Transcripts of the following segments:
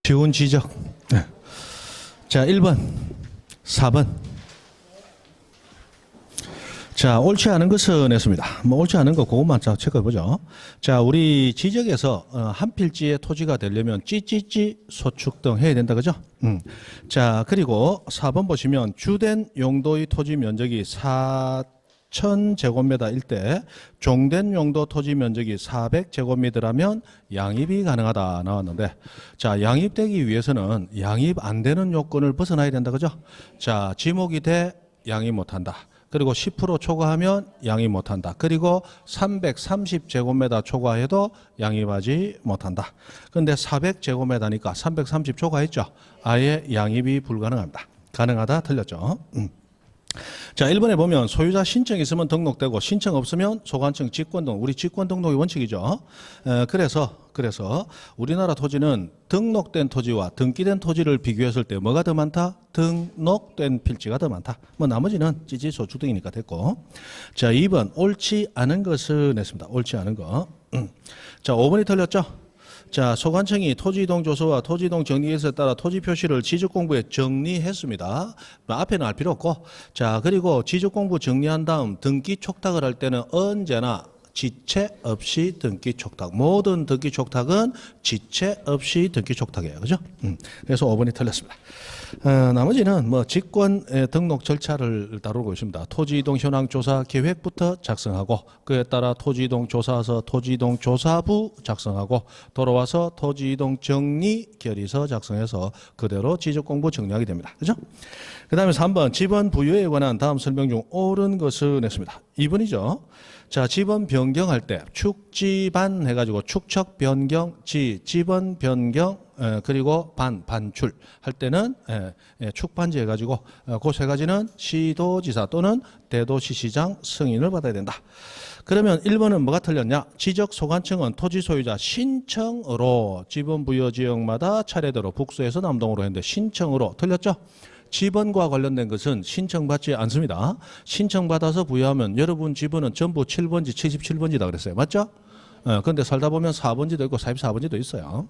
쉬운 지적. 네. 자, 1번, 4번. 자, 옳지 않은 것은 했습니다. 옳지 않은 거 그것만 체크해 보죠. 자, 우리 지적에서 한 필지의 토지가 되려면 찌찌찌 소축 등 해야 된다, 그죠? 자, 그리고 4번 보시면 주된 용도의 토지 면적이 4,000제곱미터일 때 종된 용도 토지 면적이 400제곱미터라면 양입이 가능하다 나왔는데, 자, 양입되기 위해서는 양입 안 되는 요건을 벗어나야 된다, 그죠? 자, 지목이 돼 양입 못한다. 그리고 10% 초과하면 양입 못한다. 그리고 330제곱미터 초과해도 양입하지 못한다. 그런데 400제곱미터니까 330 초과했죠. 아예 양입이 불가능합니다. 가능하다 틀렸죠. 자, 1번에 보면 소유자 신청 있으면 등록되고 신청 없으면 소관청 직권 등 우리 직권 등록의 원칙이죠. 그래서 우리나라 토지는 등록된 토지와 등기된 토지를 비교했을 때 뭐가 더 많다? 등록된 필지가 더 많다. 뭐 나머지는 찌찌소축 등이니까 됐고. 자, 2번 옳지 않은 것을 냈습니다. 옳지 않은 거. 자, 5번이 틀렸죠. 자, 소관청이 토지이동 조서와 토지이동 정리계획서에 따라 토지 표시를 지적공부에 정리했습니다. 앞에는 알 필요 없고. 자, 그리고 지적공부 정리한 다음 등기 촉탁을 할 때는 언제나 지체 없이 등기 촉탁. 모든 등기 촉탁은 지체 없이 등기 촉탁이에요. 그죠? 그래서 5번이 틀렸습니다. 나머지는 뭐 직권 등록 절차를 다루고 있습니다. 토지이동 현황 조사 계획부터 작성하고 그에 따라 토지이동 조사서 토지이동 조사부 작성하고 돌아와서 토지이동 정리 결의서 작성해서 그대로 지적공부 정리하게 됩니다. 그죠? 그 다음에 3번 지번 부여에 관한 다음 설명 중 옳은 것을 냈습니다. 2번이죠. 자, 지번 변경할 때 축지반 해가지고 축척 변경, 지번 변경 그리고 반출 할 때는 축반지 해가지고 그 세 가지는 시도지사 또는 대도시시장 승인을 받아야 된다. 그러면 1번은 뭐가 틀렸냐? 지적 소관청은 토지 소유자 신청으로 지번 부여 지역마다 차례대로 북수에서 남동으로 했는데 신청으로 틀렸죠? 지번과 관련된 것은 신청받지 않습니다. 신청받아서 부여하면 여러분 지번은 전부 7번지, 77번지다 그랬어요. 맞죠? 그런데 살다 보면 4번지도 있고 44번지도 있어요.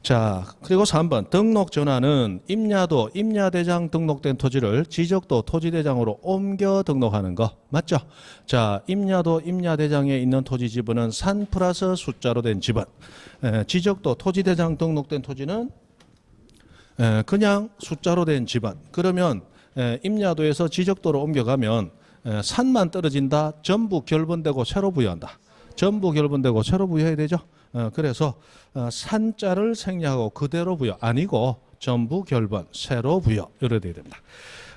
자, 그리고 3번 등록 전환은 임야도 임야대장 등록된 토지를 지적도 토지대장으로 옮겨 등록하는 거 맞죠? 자, 임야도 임야대장에 있는 토지 지번은 산 플러스 숫자로 된 지번. 지적도 토지대장 등록된 토지는 그냥 숫자로 된 지번. 그러면 임야도에서 지적도로 옮겨가면 산만 떨어진다. 전부 결번되고 새로 부여한다. 전부 결번되고 새로 부여해야 되죠. 그래서 산자를 생략하고 그대로 부여 아니고 전부 결번 새로 부여 이래야 됩니다.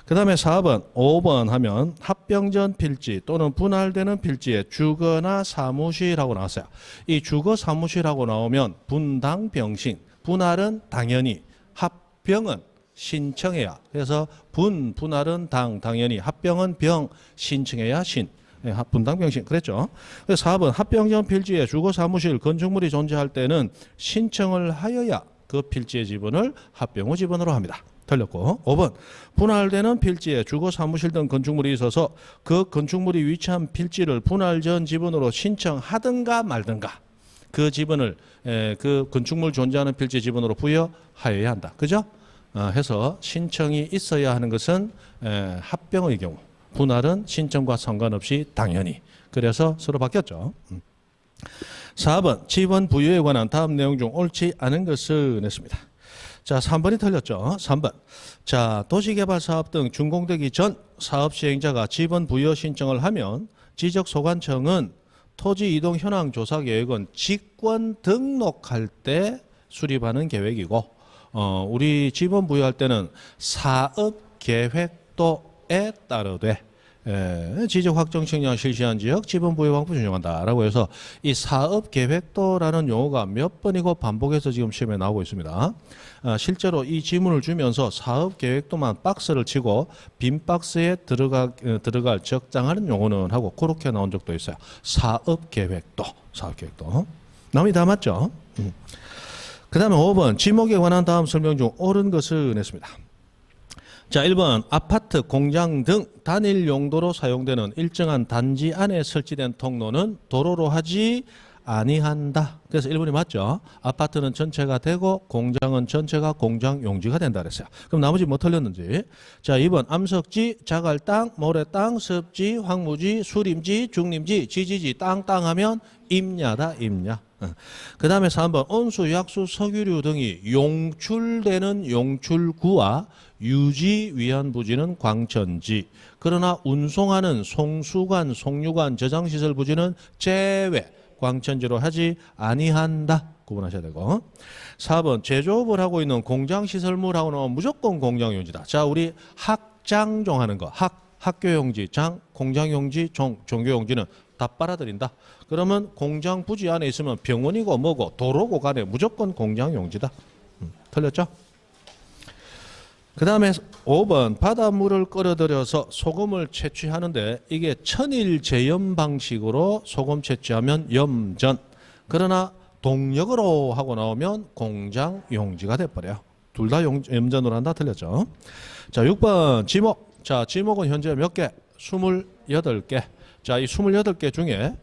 그 다음에 4번 5번 하면 합병전 필지 또는 분할되는 필지에 주거나 사무실하고 나왔어요. 이 주거 사무실하고 나오면 분당 병신 분할은 당연히 합병은 신청해야. 그래서 분할은 당연히 합병은 병, 신청해야 신. 분당병신 그랬죠. 그래서 4번 합병전 필지에 주거사무실 건축물이 존재할 때는 신청을 하여야 그 필지의 지분을 합병 후 지분으로 합니다. 틀렸고 5번 분할되는 필지에 주거사무실 등 건축물이 있어서 그 건축물이 위치한 필지를 분할 전 지분으로 신청하든가 말든가 그 지분을 그 건축물 존재하는 필지 지분으로 부여하여야 한다. 그죠? 해서 신청이 있어야 하는 것은 합병의 경우 분할은 신청과 상관없이 당연히. 그래서 서로 바뀌었죠. 4번 지번 부여에 관한 다음 내용 중 옳지 않은 것을 냈습니다. 자, 3번이 틀렸죠. 3번. 자, 도시개발사업 등 준공되기 전 사업 시행자가 지번 부여 신청을 하면 지적소관청은 토지 이동 현황 조사 계획은 직권 등록할 때 수립하는 계획이고, 우리 지번 부여할 때는 사업 계획도에 따르되 지적 확정 측량 실시한 지역 지번 부여 방법 준용한다라고 해서 이 사업 계획도라는 용어가 몇 번이고 반복해서 지금 시험에 나오고 있습니다. 실제로 이 지문을 주면서 사업 계획도만 박스를 치고 빈 박스에 들어갈 적당하는 용어는 하고 그렇게 나온 적도 있어요. 사업 계획도. 남이 다 맞죠? 그 다음에 5번 지목에 관한 다음 설명 중 옳은 것을 냈습니다. 자, 1번 아파트, 공장 등 단일 용도로 사용되는 일정한 단지 안에 설치된 통로는 도로로 하지 아니한다. 그래서 1번이 맞죠. 아파트는 전체가 되고 공장은 전체가 공장 용지가 된다 그랬어요. 그럼 나머지 뭐 틀렸는지. 자, 2번 암석지, 자갈 땅, 모래 땅, 습지, 황무지, 수림지, 중림지, 지지지, 땅 하면 임야다, 임야. 그 다음에 3번 온수, 약수, 석유류 등이 용출되는 용출구와 유지 위한 부지는 광천지. 그러나 운송하는 송수관, 송유관, 저장시설 부지는 제외. 광천지로 하지 아니한다. 구분하셔야 되고. 4번 제조업을 하고 있는 공장시설물하고는 무조건 공장용지다. 자, 우리 학장종 하는 거. 학교용지, 장, 공장용지, 종교용지는 다 빨아들인다. 그러면 공장 부지 안에 있으면 병원이고 뭐고 도로고 간에 무조건 공장용지다. 틀렸죠? 그 다음에 5번 바닷물을 끓여들여서 소금을 채취하는데 이게 천일 제염 방식으로 소금 채취하면 염전. 그러나 동력으로 하고 나오면 공장 용지가 돼버려요. 둘 다 염전으로 한다. 틀렸죠? 자, 6번 지목. 자, 지목은 현재 몇 개? 28개. 자, 이 28개 중에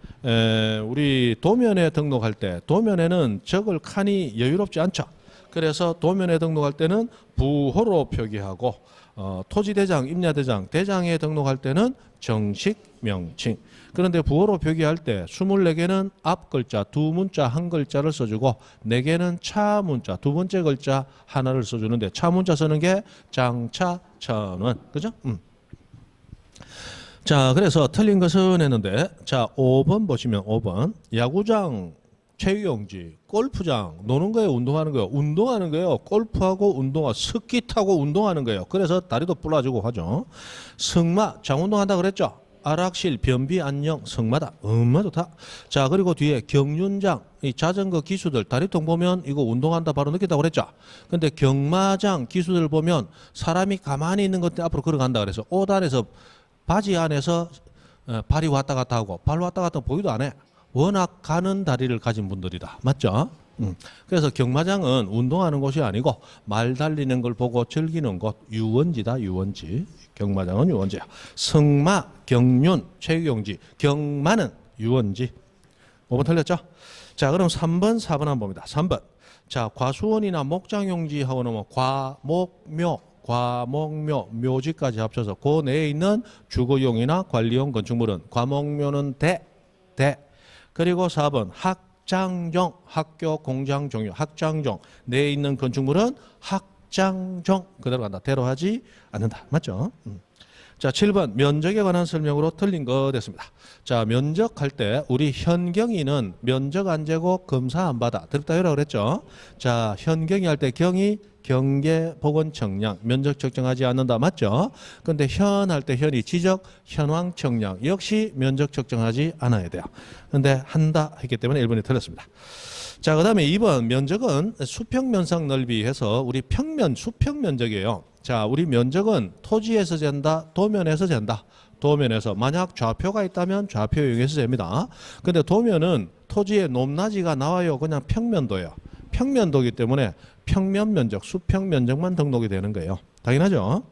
우리 도면에 등록할 때 도면에는 적을 칸이 여유롭지 않죠. 그래서 도면에 등록할 때는 부호로 표기하고 토지대장, 임야대장, 대장에 등록할 때는 정식 명칭. 그런데 부호로 표기할 때 24개는 앞 글자 두 문자 한 글자를 써주고 4개는 차 문자 두 번째 글자 하나를 써주는데 차 문자 쓰는 게 장차 천원. 그죠? 자, 그래서 틀린 것은 했는데 자, 5번 보시면 5번 야구장, 체육용지, 골프장, 노는 거예요, 운동하는 거예요? 운동하는 거예요. 골프하고 운동화, 스키 타고 운동하는 거예요. 그래서 다리도 불러주고 하죠. 승마, 장운동한다 그랬죠? 아락실, 변비, 안녕, 승마다. 엄마 좋다. 자, 그리고 뒤에 경륜장, 이 자전거 기수들, 다리통 보면 이거 운동한다 바로 느낀다고 그랬죠? 근데 경마장 기수들 보면 사람이 가만히 있는 것 앞으로 걸어간다 그래서 옷 안에서 바지 안에서 발이 왔다 갔다 하고 발 왔다 갔다 하면 보기도 안 해. 워낙 가는 다리를 가진 분들이다. 맞죠? 그래서 경마장은 운동하는 곳이 아니고 말 달리는 걸 보고 즐기는 곳, 유원지다. 유원지. 경마장은 유원지야. 승마, 경륜, 체육용지, 경마는 유원지. 5번 틀렸죠? 자, 그럼 3번, 4번 한번 봅니다. 3번. 자, 과수원이나 목장용지하고는 과목묘, 과목묘, 묘지까지 합쳐서 그 내에 있는 주거용이나 관리용 건축물은 과목묘는 대. 그리고 4번 학장종, 학교 공장 종류, 학장종 내에 있는 건축물은 학장종 그대로 간다. 대로 하지 않는다. 맞죠? 자, 7번 면적에 관한 설명으로 틀린 거 됐습니다. 자, 면적할 때 우리 현경이는 면적 안 재고 검사 안 받아. 들었다 해라 그랬죠? 자, 현경이 할 때 경이 경계, 보건, 청량, 면적 측정하지 않는다. 맞죠? 근데 현 할 때 현이 지적, 현황, 청량 역시 면적 측정하지 않아야 돼요. 근데 한다 했기 때문에 1번이 틀렸습니다. 자, 그 다음에 2번 면적은 수평면상 넓이 해서 우리 평면, 수평 면적이에요. 자, 우리 면적은 토지에서 잰다, 도면에서 잰다. 도면에서 만약 좌표가 있다면 좌표 이용해서 잽니다. 근데 도면은 토지의 높낮이가 나와요. 그냥 평면도예요. 평면도이기 때문에 평면 면적, 수평 면적만 등록이 되는 거예요. 당연하죠?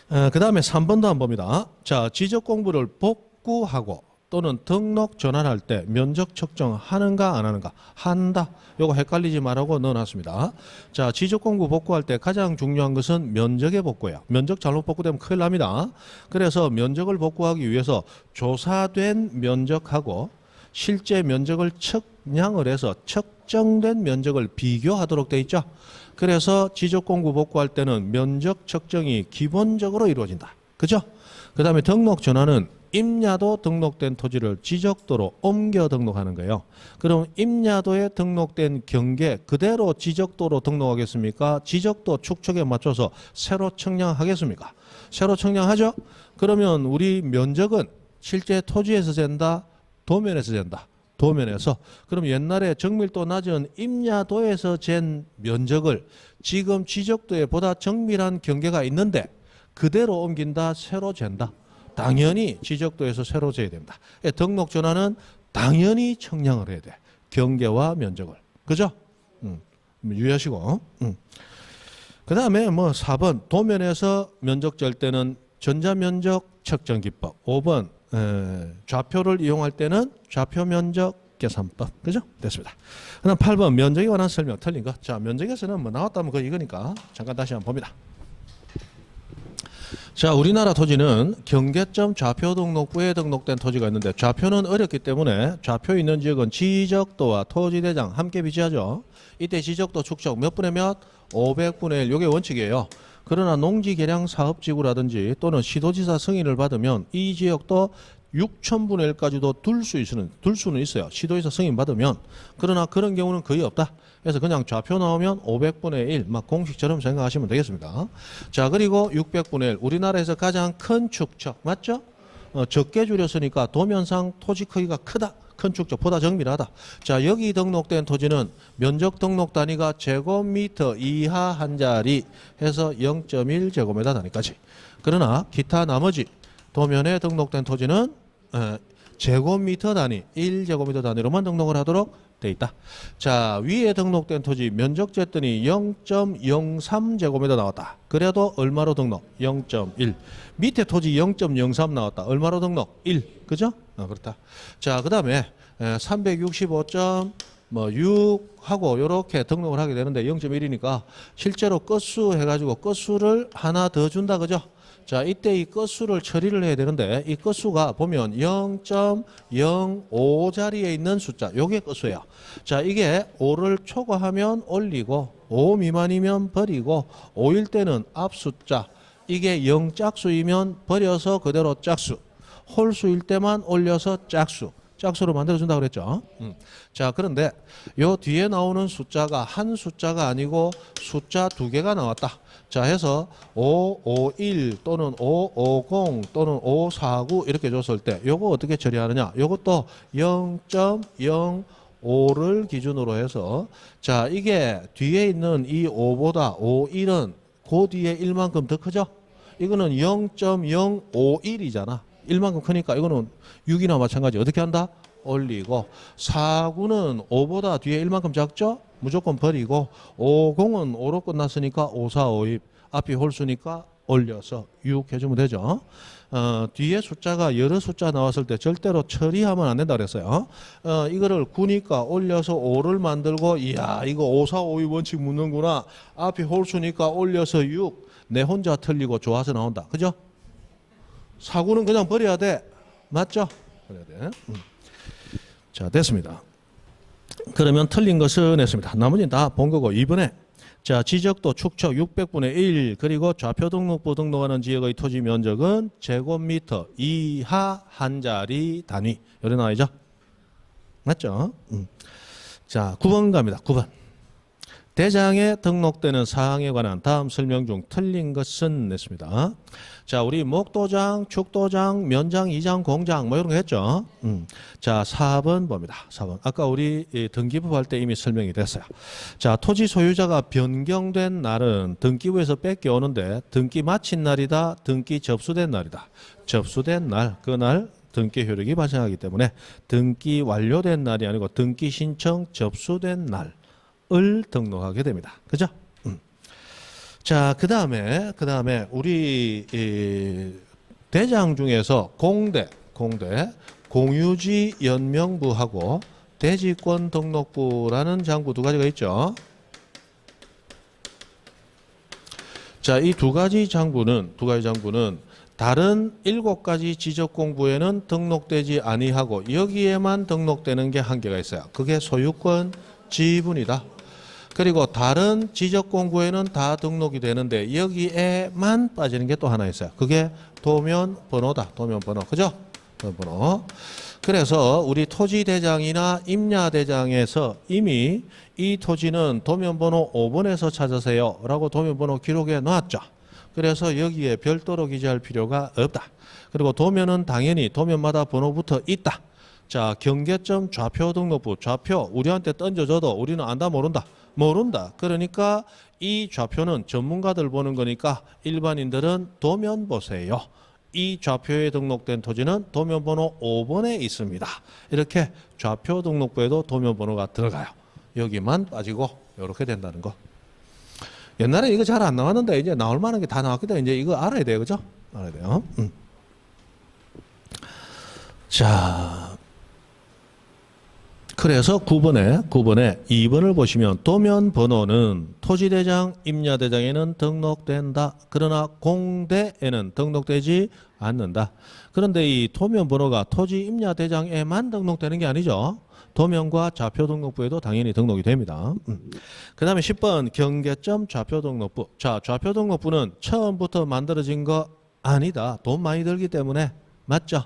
그 다음에 3번도 한번 봅니다. 자, 지적 공부를 복구하고 또는 등록 전환할 때 면적 측정하는가 안 하는가? 한다. 요거 헷갈리지 말라고 넣어놨습니다. 자, 지적 공부 복구할 때 가장 중요한 것은 면적의 복구예요. 면적 잘못 복구되면 큰일 납니다. 그래서 면적을 복구하기 위해서 조사된 면적하고 실제 면적을 측량을 해서 측정된 면적을 비교하도록 돼 있죠. 그래서 지적 공부 복구할 때는 면적 측정이 기본적으로 이루어진다. 그죠? 그 다음에 등록 전환은 임야도 등록된 토지를 지적도로 옮겨 등록하는 거예요. 그럼 임야도에 등록된 경계 그대로 지적도로 등록하겠습니까? 지적도 축척에 맞춰서 새로 측량하겠습니까? 새로 측량하죠? 그러면 우리 면적은 실제 토지에서 잰다, 도면에서 잰다. 도면에서. 그럼 옛날에 정밀도 낮은 임야도에서 잰 면적을 지금 지적도에 보다 정밀한 경계가 있는데 그대로 옮긴다, 새로 잰다. 당연히 지적도에서 새로 재야 됩니다. 등록 전환은 당연히 측량을 해야 돼. 경계와 면적을. 그죠? 유의하시고. 그 다음에 뭐 4번 도면에서 면적 잴 때는 전자면적 측정 기법. 5번 좌표를 이용할 때는 좌표 면적 계산법. 그죠? 됐습니다. 그다음 8번 면적에 관한 설명 틀린 거. 자, 면적에서는 뭐 나왔다면 그거 이거니까 잠깐 다시 한번 봅니다. 자, 우리나라 토지는 경계점 좌표 등록부에 등록된 토지가 있는데 좌표는 어렵기 때문에 좌표 있는 지역은 지적도와 토지대장 함께 비치하죠. 이때 지적도 축적 몇 분의 몇? 500분의 1. 이게 원칙이에요. 그러나 농지개량사업지구라든지 또는 시도지사 승인을 받으면 이 지역도 6,000분의 1까지도 둘 수는 있어요. 시도지사 승인 받으면. 그러나 그런 경우는 거의 없다. 그래서 그냥 좌표 나오면 500분의 1, 막 공식처럼 생각하시면 되겠습니다. 자, 그리고 600분의 1. 우리나라에서 가장 큰 축척, 맞죠? 적게 줄였으니까 도면상 토지 크기가 크다. 큰 축적보다 정밀하다. 자, 여기 등록된 토지는 면적 등록 단위가 제곱미터 이하 한 자리 해서 0.1제곱미터 단위까지. 그러나 기타 나머지 도면에 등록된 토지는 제곱미터 단위, 1제곱미터 단위로만 등록을 하도록 돼 있다. 자, 위에 등록된 토지 면적 쟀더니 0.03제곱미터 나왔다. 그래도 얼마로 등록? 0.1. 밑에 토지 0.03 나왔다. 얼마로 등록? 1. 그죠? 그렇다. 자, 그 다음에 365.6하고 요렇게 등록을 하게 되는데 0.1이니까 실제로 건수 해가지고 건수를 하나 더 준다. 그죠? 자, 이때 이 건수를 처리를 해야 되는데 이 건수가 보면 0.05 자리에 있는 숫자, 요게 건수예요. 자, 이게 5를 초과하면 올리고 5 미만이면 버리고 5일 때는 앞숫자, 이게 0짝수이면 버려서 그대로 짝수, 홀수일 때만 올려서 짝수, 짝수로 만들어준다고 그랬죠. 자, 그런데 요 뒤에 나오는 숫자가 한 숫자가 아니고 숫자 두 개가 나왔다. 자, 해서 551 또는 550 또는 549 이렇게 줬을 때 요거 어떻게 처리하느냐? 요것도 0.05를 기준으로 해서 자, 이게 뒤에 있는 이 5보다 51은 그 뒤에 1만큼 더 크죠? 이거는 0.051이잖아. 1만큼 크니까 이거는 6이나 마찬가지. 어떻게 한다? 올리고 4구는 5보다 뒤에 1만큼 작죠? 무조건 버리고 50은 5로 끝났으니까 5, 4, 5, 2 앞이 홀수니까 올려서 6 해주면 되죠. 뒤에 숫자가 여러 숫자 나왔을 때 절대로 처리하면 안 된다 그랬어요. 이거를 9니까 올려서 5를 만들고 이야 이거 5, 4, 5, 2 원칙 묻는구나. 앞이 홀수니까 올려서 6. 내 혼자 틀리고 좋아서 나온다. 그죠? 4구는 그냥 버려야 돼. 맞죠? 버려야 돼. 자, 됐습니다. 그러면 틀린 것은 했습니다. 나머지는 다 본 거고 이번에 자, 지적도 축척 600분의 1 그리고 좌표 등록부 등록하는 지역의 토지 면적은 제곱미터 이하 한 자리 단위. 요래 나와야죠. 맞죠? 자, 9번 갑니다. 9번. 대장에 등록되는 사항에 관한 다음 설명 중 틀린 것은 냈습니다. 자, 우리 목도장, 축도장, 면장, 이장, 공장 뭐 이런 거 했죠. 자, 4번 봅니다. 4번. 아까 우리 등기부 할 때 이미 설명이 됐어요. 자, 토지 소유자가 변경된 날은 등기부에서 뺏겨오는데 등기 마친 날이다, 등기 접수된 날이다. 접수된 날, 그날 등기 효력이 발생하기 때문에 등기 완료된 날이 아니고 등기 신청 접수된 날 을 등록하게 됩니다. 그죠? 자, 그 다음에 우리 대장 중에서 공대, 공유지 연명부하고 대지권 등록부라는 장부 두 가지가 있죠. 자, 이 두 가지 장부는 다른 7가지 지적공부에는 등록되지 아니하고 여기에만 등록되는 게 한계가 있어요. 그게 소유권 지분이다. 그리고 다른 지적공부에는 다 등록이 되는데 여기에만 빠지는 게 또 하나 있어요. 그게 도면번호다. 도면번호. 그죠? 도면번호. 그래서 우리 토지대장이나 임야대장에서 이미 이 토지는 도면번호 5번에서 찾으세요 라고 도면번호 기록해 놨죠. 그래서 여기에 별도로 기재할 필요가 없다. 그리고 도면은 당연히 도면마다 번호부터 있다. 자, 경계점 좌표 등록부, 좌표 우리한테 던져줘도 우리는 안다 모른다. 그러니까 이 좌표는 전문가들 보는 거니까 일반인들은 도면 보세요. 이 좌표에 등록된 토지는 도면번호 5번에 있습니다. 이렇게 좌표 등록부에도 도면번호가 들어가요. 여기만 빠지고 이렇게 된다는 거. 옛날에 이거 잘 안 나왔는데 이제 나올 만한 게 다 나왔거든. 이제 이거 알아야 돼요. 그죠? 알아야 돼요. 자, 그래서 9번에 2번을 보시면 도면 번호는 토지대장, 임야대장에는 등록된다. 그러나 공대에는 등록되지 않는다. 그런데 이 도면 번호가 토지, 임야대장에만 등록되는 게 아니죠. 도면과 좌표 등록부에도 당연히 등록이 됩니다. 그 다음에 10번 경계점 좌표 등록부. 자, 좌표 등록부는 처음부터 만들어진 거 아니다. 돈 많이 들기 때문에. 맞죠?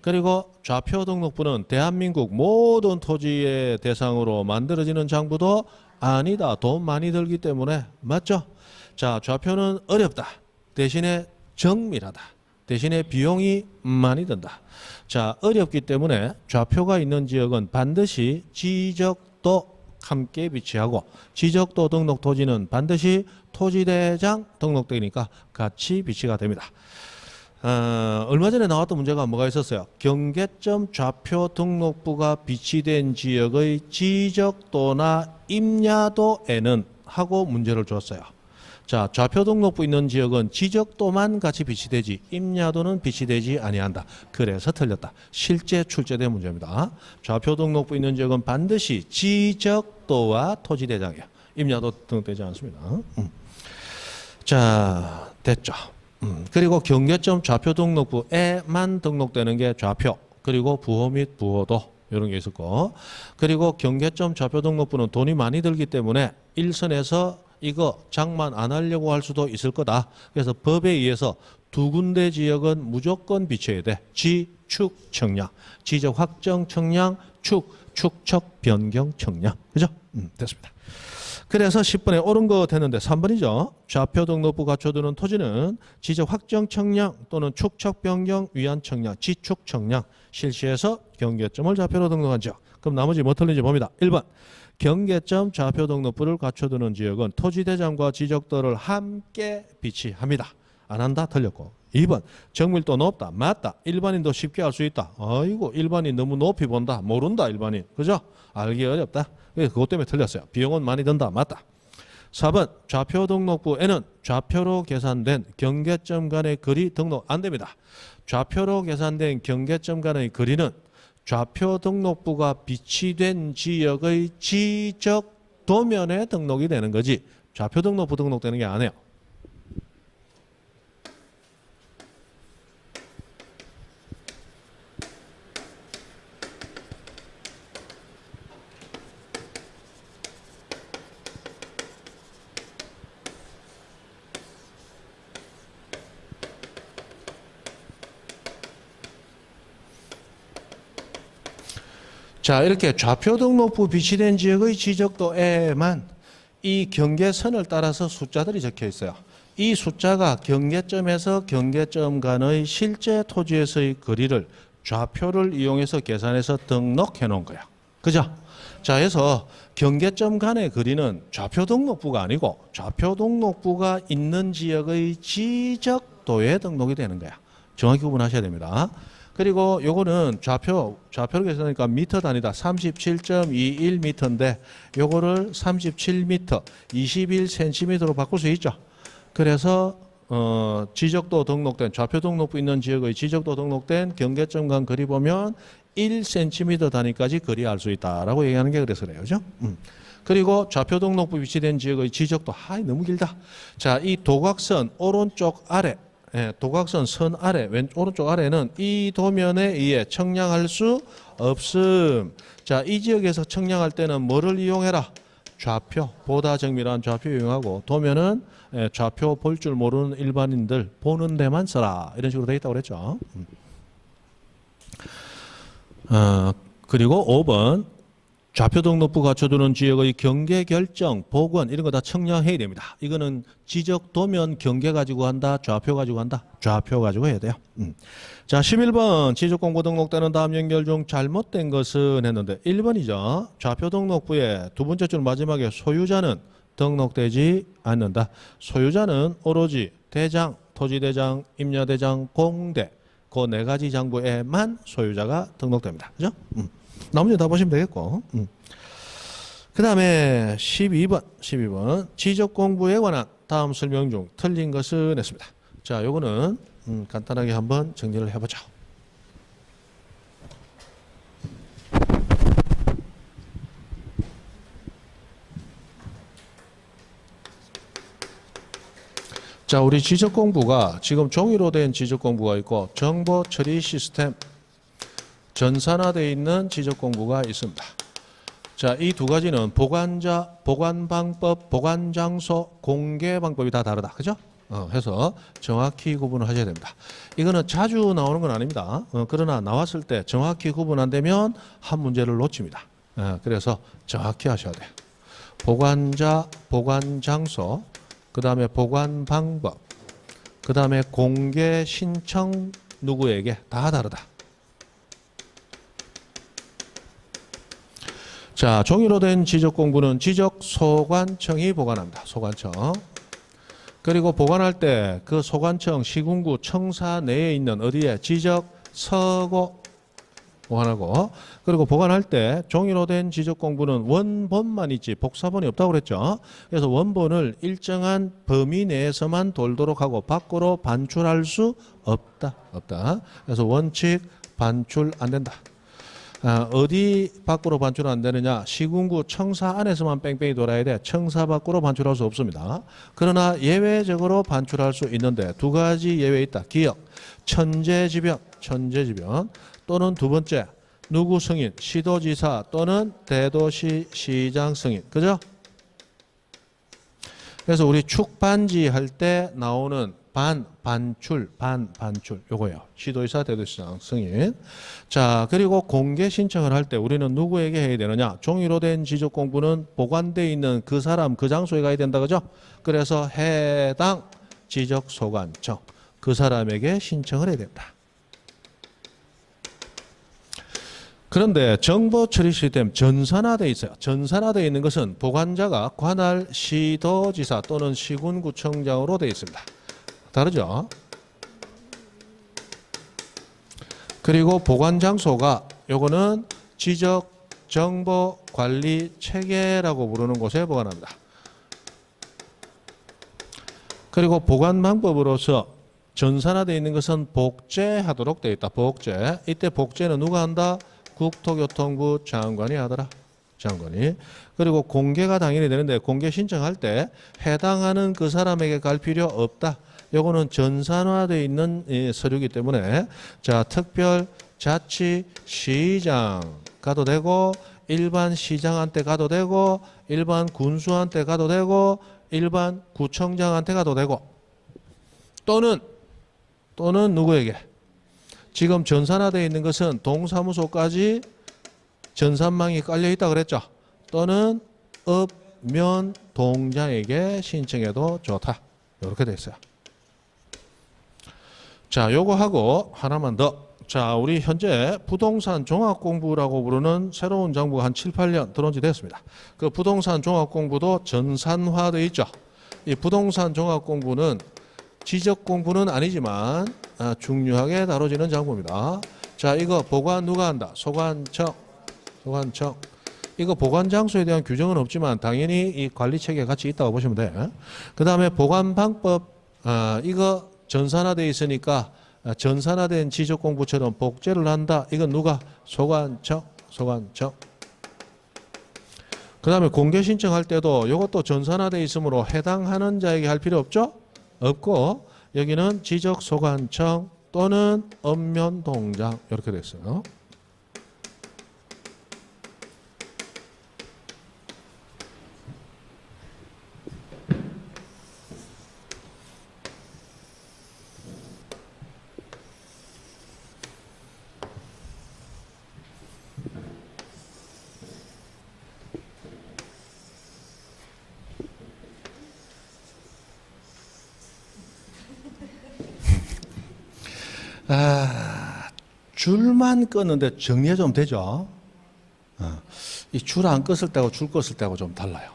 그리고 좌표 등록부는 대한민국 모든 토지의 대상으로 만들어지는 장부도 아니다. 돈 많이 들기 때문에. 맞죠? 자, 좌표는 어렵다. 대신에 정밀하다. 대신에 비용이 많이 든다. 자, 어렵기 때문에 좌표가 있는 지역은 반드시 지적도 함께 비치하고 지적도 등록 토지는 반드시 토지대장 등록되니까 같이 비치가 됩니다. 얼마 전에 나왔던 문제가 뭐가 있었어요? 경계점 좌표 등록부가 비치된 지역의 지적도나 임야도에는 하고 문제를 줬어요. 자, 좌표 등록부 있는 지역은 지적도만 같이 비치되지 임야도는 비치되지 아니한다. 그래서 틀렸다. 실제 출제된 문제입니다. 좌표 등록부 있는 지역은 반드시 지적도와 토지대장이에요. 임야도 등록되지 않습니다. 자, 됐죠. 그리고 경계점 좌표 등록부에만 등록되는 게 좌표, 그리고 부호 및 부호도 이런 게 있었고, 그리고 경계점 좌표 등록부는 돈이 많이 들기 때문에 일선에서 이거 장만 안 하려고 할 수도 있을 거다. 그래서 법에 의해서 두 군데 지역은 무조건 비춰야 돼. 지, 축, 청량. 지적 확정 청량, 축척 변경 청량. 그죠? 됐습니다. 그래서 10번에 옳은 거 됐는데 3번이죠. 좌표 등록부 갖춰두는 토지는 지적 확정 청량 또는 축척 변경 위한 청량, 지축 청량 실시해서 경계점을 좌표로 등록한 지역. 그럼 나머지 뭐 틀린지 봅니다. 1번 경계점 좌표 등록부를 갖춰두는 지역은 토지대장과 지적도를 함께 비치합니다. 안 한다? 틀렸고. 2번 정밀도 높다. 맞다. 일반인도 쉽게 알 수 있다. 아이고 일반인 너무 높이 본다. 모른다 일반인. 그죠? 알기 어렵다. 그것 때문에 틀렸어요. 비용은 많이 든다. 맞다. 4번 좌표 등록부에는 좌표로 계산된 경계점 간의 거리 등록 안 됩니다. 좌표로 계산된 경계점 간의 거리는 좌표 등록부가 비치된 지역의 지적 도면에 등록이 되는 거지 좌표 등록부 등록되는 게 아니에요. 자, 이렇게 좌표 등록부 비치된 지역의 지적도에만 이 경계선을 따라서 숫자들이 적혀 있어요. 이 숫자가 경계점에서 경계점 간의 실제 토지에서의 거리를 좌표를 이용해서 계산해서 등록해 놓은 거야. 그죠? 자, 그래서 경계점 간의 거리는 좌표 등록부가 아니고 좌표 등록부가 있는 지역의 지적도에 등록이 되는 거야. 정확히 구분하셔야 됩니다. 그리고 요거는 좌표로 계산하니까 미터 단위다. 37.21m인데 요거를 37m, 21cm로 바꿀 수 있죠. 그래서 지적도 등록된 좌표 등록부 있는 지역의 지적도 등록된 경계점 간 거리 보면 1cm 단위까지 거리 알 수 있다라고 얘기하는 게 그래서 그래요. 그죠? 그리고 좌표 등록부 위치된 지역의 지적도 너무 길다. 자, 이 도각선 오른쪽 아래 도각선 선 아래 오른쪽 아래는 이 도면에 의해 청량할 수 없음. 자, 이 지역에서 청량할 때는 뭐를 이용해라? 좌표, 보다 정밀한 좌표 이용하고 도면은 좌표 볼 줄 모르는 일반인들 보는 데만 써라. 이런 식으로 되어 있다고 그랬죠. 그리고 5번 좌표 등록부 갖춰두는 지역의 경계 결정, 복원 이런 거 다 청량해야 됩니다. 이거는 지적 도면 경계 가지고 한다, 좌표 가지고 한다. 좌표 가지고 해야 돼요. 자, 11번 지적 공고 등록되는 다음 연결 중 잘못된 것은 했는데 1번이죠. 좌표 등록부의 두 번째 줄 마지막에 소유자는 등록되지 않는다. 소유자는 오로지 대장, 토지대장, 임야대장, 공대 그 네 가지 장부에만 소유자가 등록됩니다. 그죠? 나머지 다 보시면 되겠고. 그 다음에 12번 지적 공부에 관한 다음 설명 중 틀린 것은 했습니다. 자, 요거는 간단하게 한번 정리를 해보죠. 자, 우리 지적 공부가 지금 종이로 된 지적 공부가 있고 정보 처리 시스템 전산화되어 있는 지적 공부가 있습니다. 자, 이 두 가지는 보관자, 보관 방법, 보관 장소, 공개 방법이 다 다르다. 그죠? 해서 정확히 구분을 하셔야 됩니다. 이거는 자주 나오는 건 아닙니다. 그러나 나왔을 때 정확히 구분 안 되면 한 문제를 놓칩니다. 그래서 정확히 하셔야 돼요. 보관자, 보관 장소, 그 다음에 보관 방법, 그 다음에 공개 신청 누구에게 다 다르다. 자, 종이로 된 지적 공부는 지적 소관청이 보관합니다. 소관청. 그리고 보관할 때 그 소관청 시군구 청사 내에 있는 어디에 지적 서고 보관하고, 그리고 보관할 때 종이로 된 지적 공부는 원본만 있지 복사본이 없다고 그랬죠. 그래서 원본을 일정한 범위 내에서만 돌도록 하고 밖으로 반출할 수 없다. 그래서 원칙 반출 안 된다. 어디 밖으로 반출 안 되느냐? 시군구 청사 안에서만 뺑뺑이 돌아야 돼. 청사 밖으로 반출할 수 없습니다. 그러나 예외적으로 반출할 수 있는데 두 가지 예외 있다. 기억, 천재지변 또는 두 번째 누구 승인, 시도지사 또는 대도시 시장 승인. 그죠? 그래서 우리 축반지 할 때 나오는 반출 요거예요. 시도지사 대도시장 승인. 자, 그리고 공개 신청을 할 때 우리는 누구에게 해야 되느냐? 종이로 된 지적 공부는 보관되어 있는 그 사람 그 장소에 가야 된다. 그죠? 그래서 해당 지적 소관청 그 사람에게 신청을 해야 된다. 그런데 정보 처리 시스템 전산화되어 있어요. 전산화되어 있는 것은 보관자가 관할 시도지사 또는 시군구청장으로 되어 있습니다. 다르죠? 그리고 보관 장소가 요거는 지적 정보 관리 체계라고 부르는 곳에 보관합니다. 그리고 보관 방법으로서 전산화되어 있는 것은 복제하도록 되어 있다. 복제. 이때 복제는 누가 한다? 국토교통부 장관이 하더라. 장관이. 그리고 공개가 당연히 되는데 공개 신청할 때 해당하는 그 사람에게 갈 필요 없다. 요거는 전산화되어 있는 서류이기 때문에 자, 특별자치시장 가도 되고 일반 시장한테 가도 되고 일반 군수한테 가도 되고 일반 구청장한테 가도 되고 또는 누구에게? 지금 전산화되어 있는 것은 동사무소까지 전산망이 깔려 있다 그랬죠. 또는 읍면동장에게 신청해도 좋다. 이렇게 돼 있어요. 자, 요거 하고 하나만 더. 자, 우리 현재 부동산 종합공부라고 부르는 새로운 정부가 한 7, 8년 들어온 지 됐습니다. 그 부동산 종합공부도 전산화되어 있죠. 이 부동산 종합공부는 지적공부는 아니지만 중요하게 다뤄지는 장부입니다. 자, 이거 보관 누가 한다? 소관청. 이거 보관 장소에 대한 규정은 없지만 당연히 이 관리 체계가 같이 있다고 보시면 돼. 그 다음에 보관 방법, 이거 전산화되어 있으니까 전산화된 지적 공부처럼 복제를 한다. 이건 누가? 소관청. 그 다음에 공개 신청할 때도 이것도 전산화되어 있으므로 해당하는 자에게 할 필요 없죠? 없고 여기는 지적 소관청 또는 읍면동장 이렇게 됐어요. 줄만 껐는데 정리가 좀 되죠? 이 줄 안 껐을 때하고 줄 껐을 때하고 좀 달라요.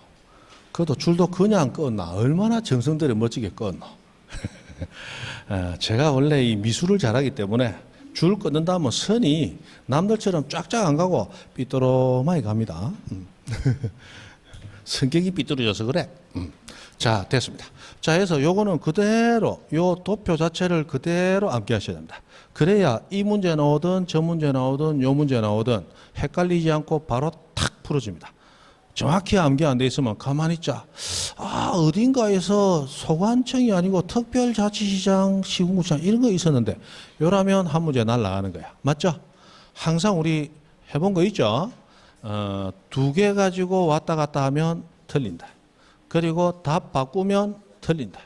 그것도 줄도 그냥 껐나? 얼마나 정성 들여 멋지게 껐노? 제가 원래 이 미술을 잘하기 때문에 줄 껐는다 하면 선이 남들처럼 쫙쫙 안 가고 삐뚤어많이 갑니다. 성격이 삐뚤어져서 그래. 자, 됐습니다. 자, 해서 요거는 그대로 요 도표 자체를 그대로 암기하셔야 됩니다. 그래야 이 문제 나오든 저 문제 나오든 요 문제 나오든 헷갈리지 않고 바로 탁 풀어집니다. 정확히 암기 안 돼 있으면 가만히 있자. 아, 어딘가에서 소관청이 아니고 특별자치시장, 시군구청 이런 거 있었는데 요라면 한 문제 날라가는 거야. 맞죠? 항상 우리 해본 거 있죠? 두 개 가지고 왔다 갔다 하면 틀린다. 그리고 답 바꾸면 틀린다.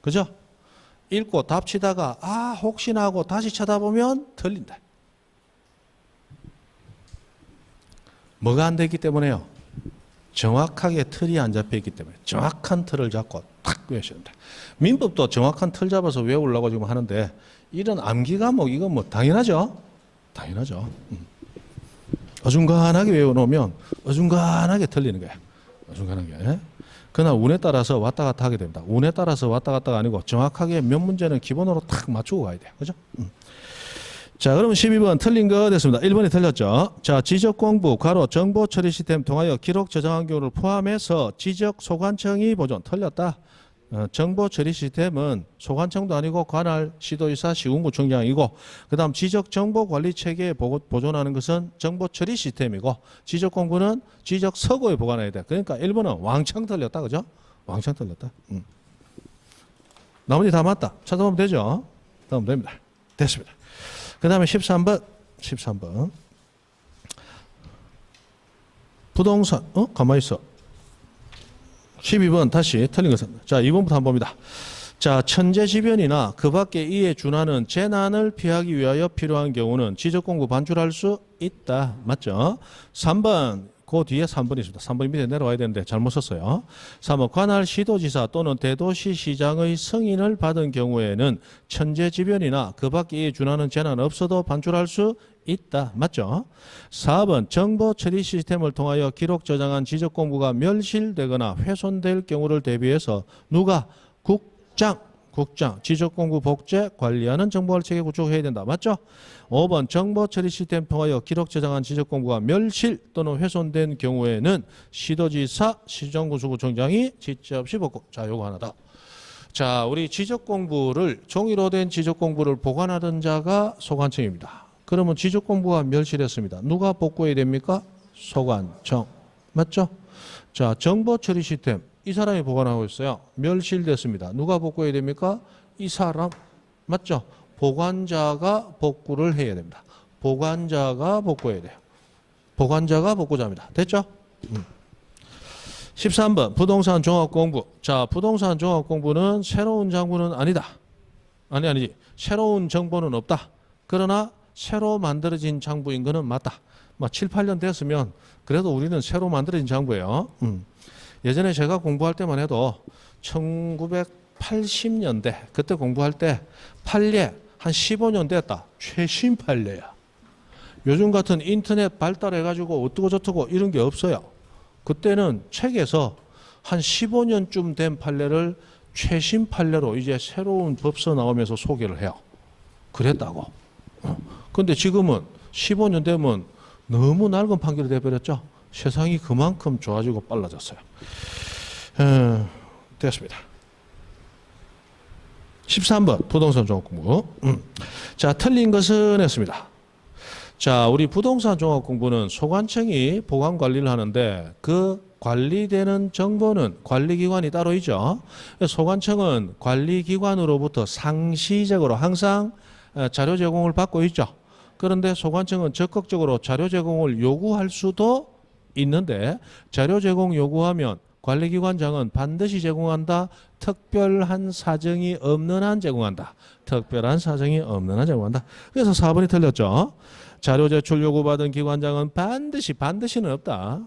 그죠? 읽고 답 치다가 아, 혹시나 하고 다시 쳐다보면 틀린다. 뭐가 안 되기 때문에요? 정확하게 틀이 안 잡혀 있기 때문에 정확한 틀을 잡고 탁 외우셔야 된다. 민법도 정확한 틀 잡아서 외우려고 지금 하는데 이런 암기 과목 이건 뭐 당연하죠. 당연하죠. 어중간하게 외워놓으면 어중간하게 틀리는 거야. 어중간하게. 그러나 운에 따라서 왔다 갔다 하게 됩니다. 운에 따라서 왔다 갔다가 아니고 정확하게 몇 문제는 기본으로 탁 맞추고 가야 돼요. 그죠? 자, 그러면 12번 틀린 거 됐습니다. 1번이 틀렸죠. 자, 지적 공부, 괄호 정보 처리 시스템 통하여 기록 저장한 경우를 포함해서 지적 소관청이 보존. 틀렸다. 정보 처리 시스템은 소관청도 아니고 관할, 시도지사, 시군구청장이고, 그 다음 지적 정보 관리 체계에 보존하는 것은 정보 처리 시스템이고, 지적 공부는 지적 서고에 보관해야 돼. 그러니까 1번은 왕창 틀렸다. 그죠? 왕창 틀렸다. 나머지 다 맞다. 찾아보면 되죠? 찾아보면 됩니다. 됐습니다. 그 다음에 13번. 부동산, 가만히 있어. 12번 다시 틀린 것은. 자, 2번부터 한번 봅니다. 자, 천재지변이나 그 밖에 이에 준하는 재난을 피하기 위하여 필요한 경우는 지적공부 반출할 수 있다. 맞죠? 3번. 그 뒤에 3번이 있습니다. 3번이 밑에 내려와야 되는데 잘못 썼어요. 3번 관할 시도지사 또는 대도시 시장의 승인을 받은 경우에는 천재지변이나 그 밖에 준하는 재난 없어도 반출할 수 있다. 맞죠? 4번 정보 처리 시스템을 통하여 기록 저장한 지적 공부가 멸실되거나 훼손될 경우를 대비해서 누가? 국장, 지적공부 복제 관리하는 정보화를 체계 구축해야 된다. 맞죠? 5번 정보 처리 시스템 통하여 기록 저장한 지적공부가 멸실 또는 훼손된 경우에는 시도지사, 시정구수구청장이 지체 없이 복구. 자, 요거 하나 더. 자, 우리 지적공부를 종이로 된 지적공부를 보관하던 자가 소관청입니다. 그러면 지적공부가 멸실했습니다. 누가 복구해야 됩니까? 소관청. 맞죠? 자, 정보 처리 시스템. 이 사람이 보관하고 있어요. 멸실됐습니다. 누가 복구해야 됩니까? 이 사람. 맞죠? 보관자가 복구를 해야 됩니다. 보관자가 복구해야 돼요. 보관자가 복구자입니다. 됐죠? 13번 부동산 종합공부. 자, 부동산 종합공부는 새로운 장부는 아니다. 아니지. 새로운 정보는 없다. 그러나 새로 만들어진 장부인 거는 맞다. 7, 8년 됐으면 그래도 우리는 새로 만들어진 장부예요. 예전에 제가 공부할 때만 해도 1980년대 그때 공부할 때 판례 한 15년 됐다. 최신 판례야. 요즘 같은 인터넷 발달해가지고 어떻고 저쩌고 이런 게 없어요. 그때는 책에서 한 15년쯤 된 판례를 최신 판례로 이제 새로운 법서 나오면서 소개를 해요. 그랬다고. 근데 지금은 15년 되면 너무 낡은 판결이 돼버렸죠. 세상이 그만큼 좋아지고 빨라졌어요. 됐습니다. 13번 부동산 종합공부. 자, 틀린 것은 했습니다. 자, 우리 부동산 종합공부는 소관청이 보관관리를 하는데 그 관리되는 정보는 관리기관이 따로 있죠. 소관청은 관리기관으로부터 상시적으로 항상 자료 제공을 받고 있죠. 그런데 소관청은 적극적으로 자료 제공을 요구할 수도 있는데 자료 제공 요구하면 관리기관장은 반드시 제공한다. 특별한 사정이 없는 한 제공한다. 특별한 사정이 없는 한 제공한다. 그래서 4번이 틀렸죠. 자료 제출 요구받은 기관장은 반드시는 없다.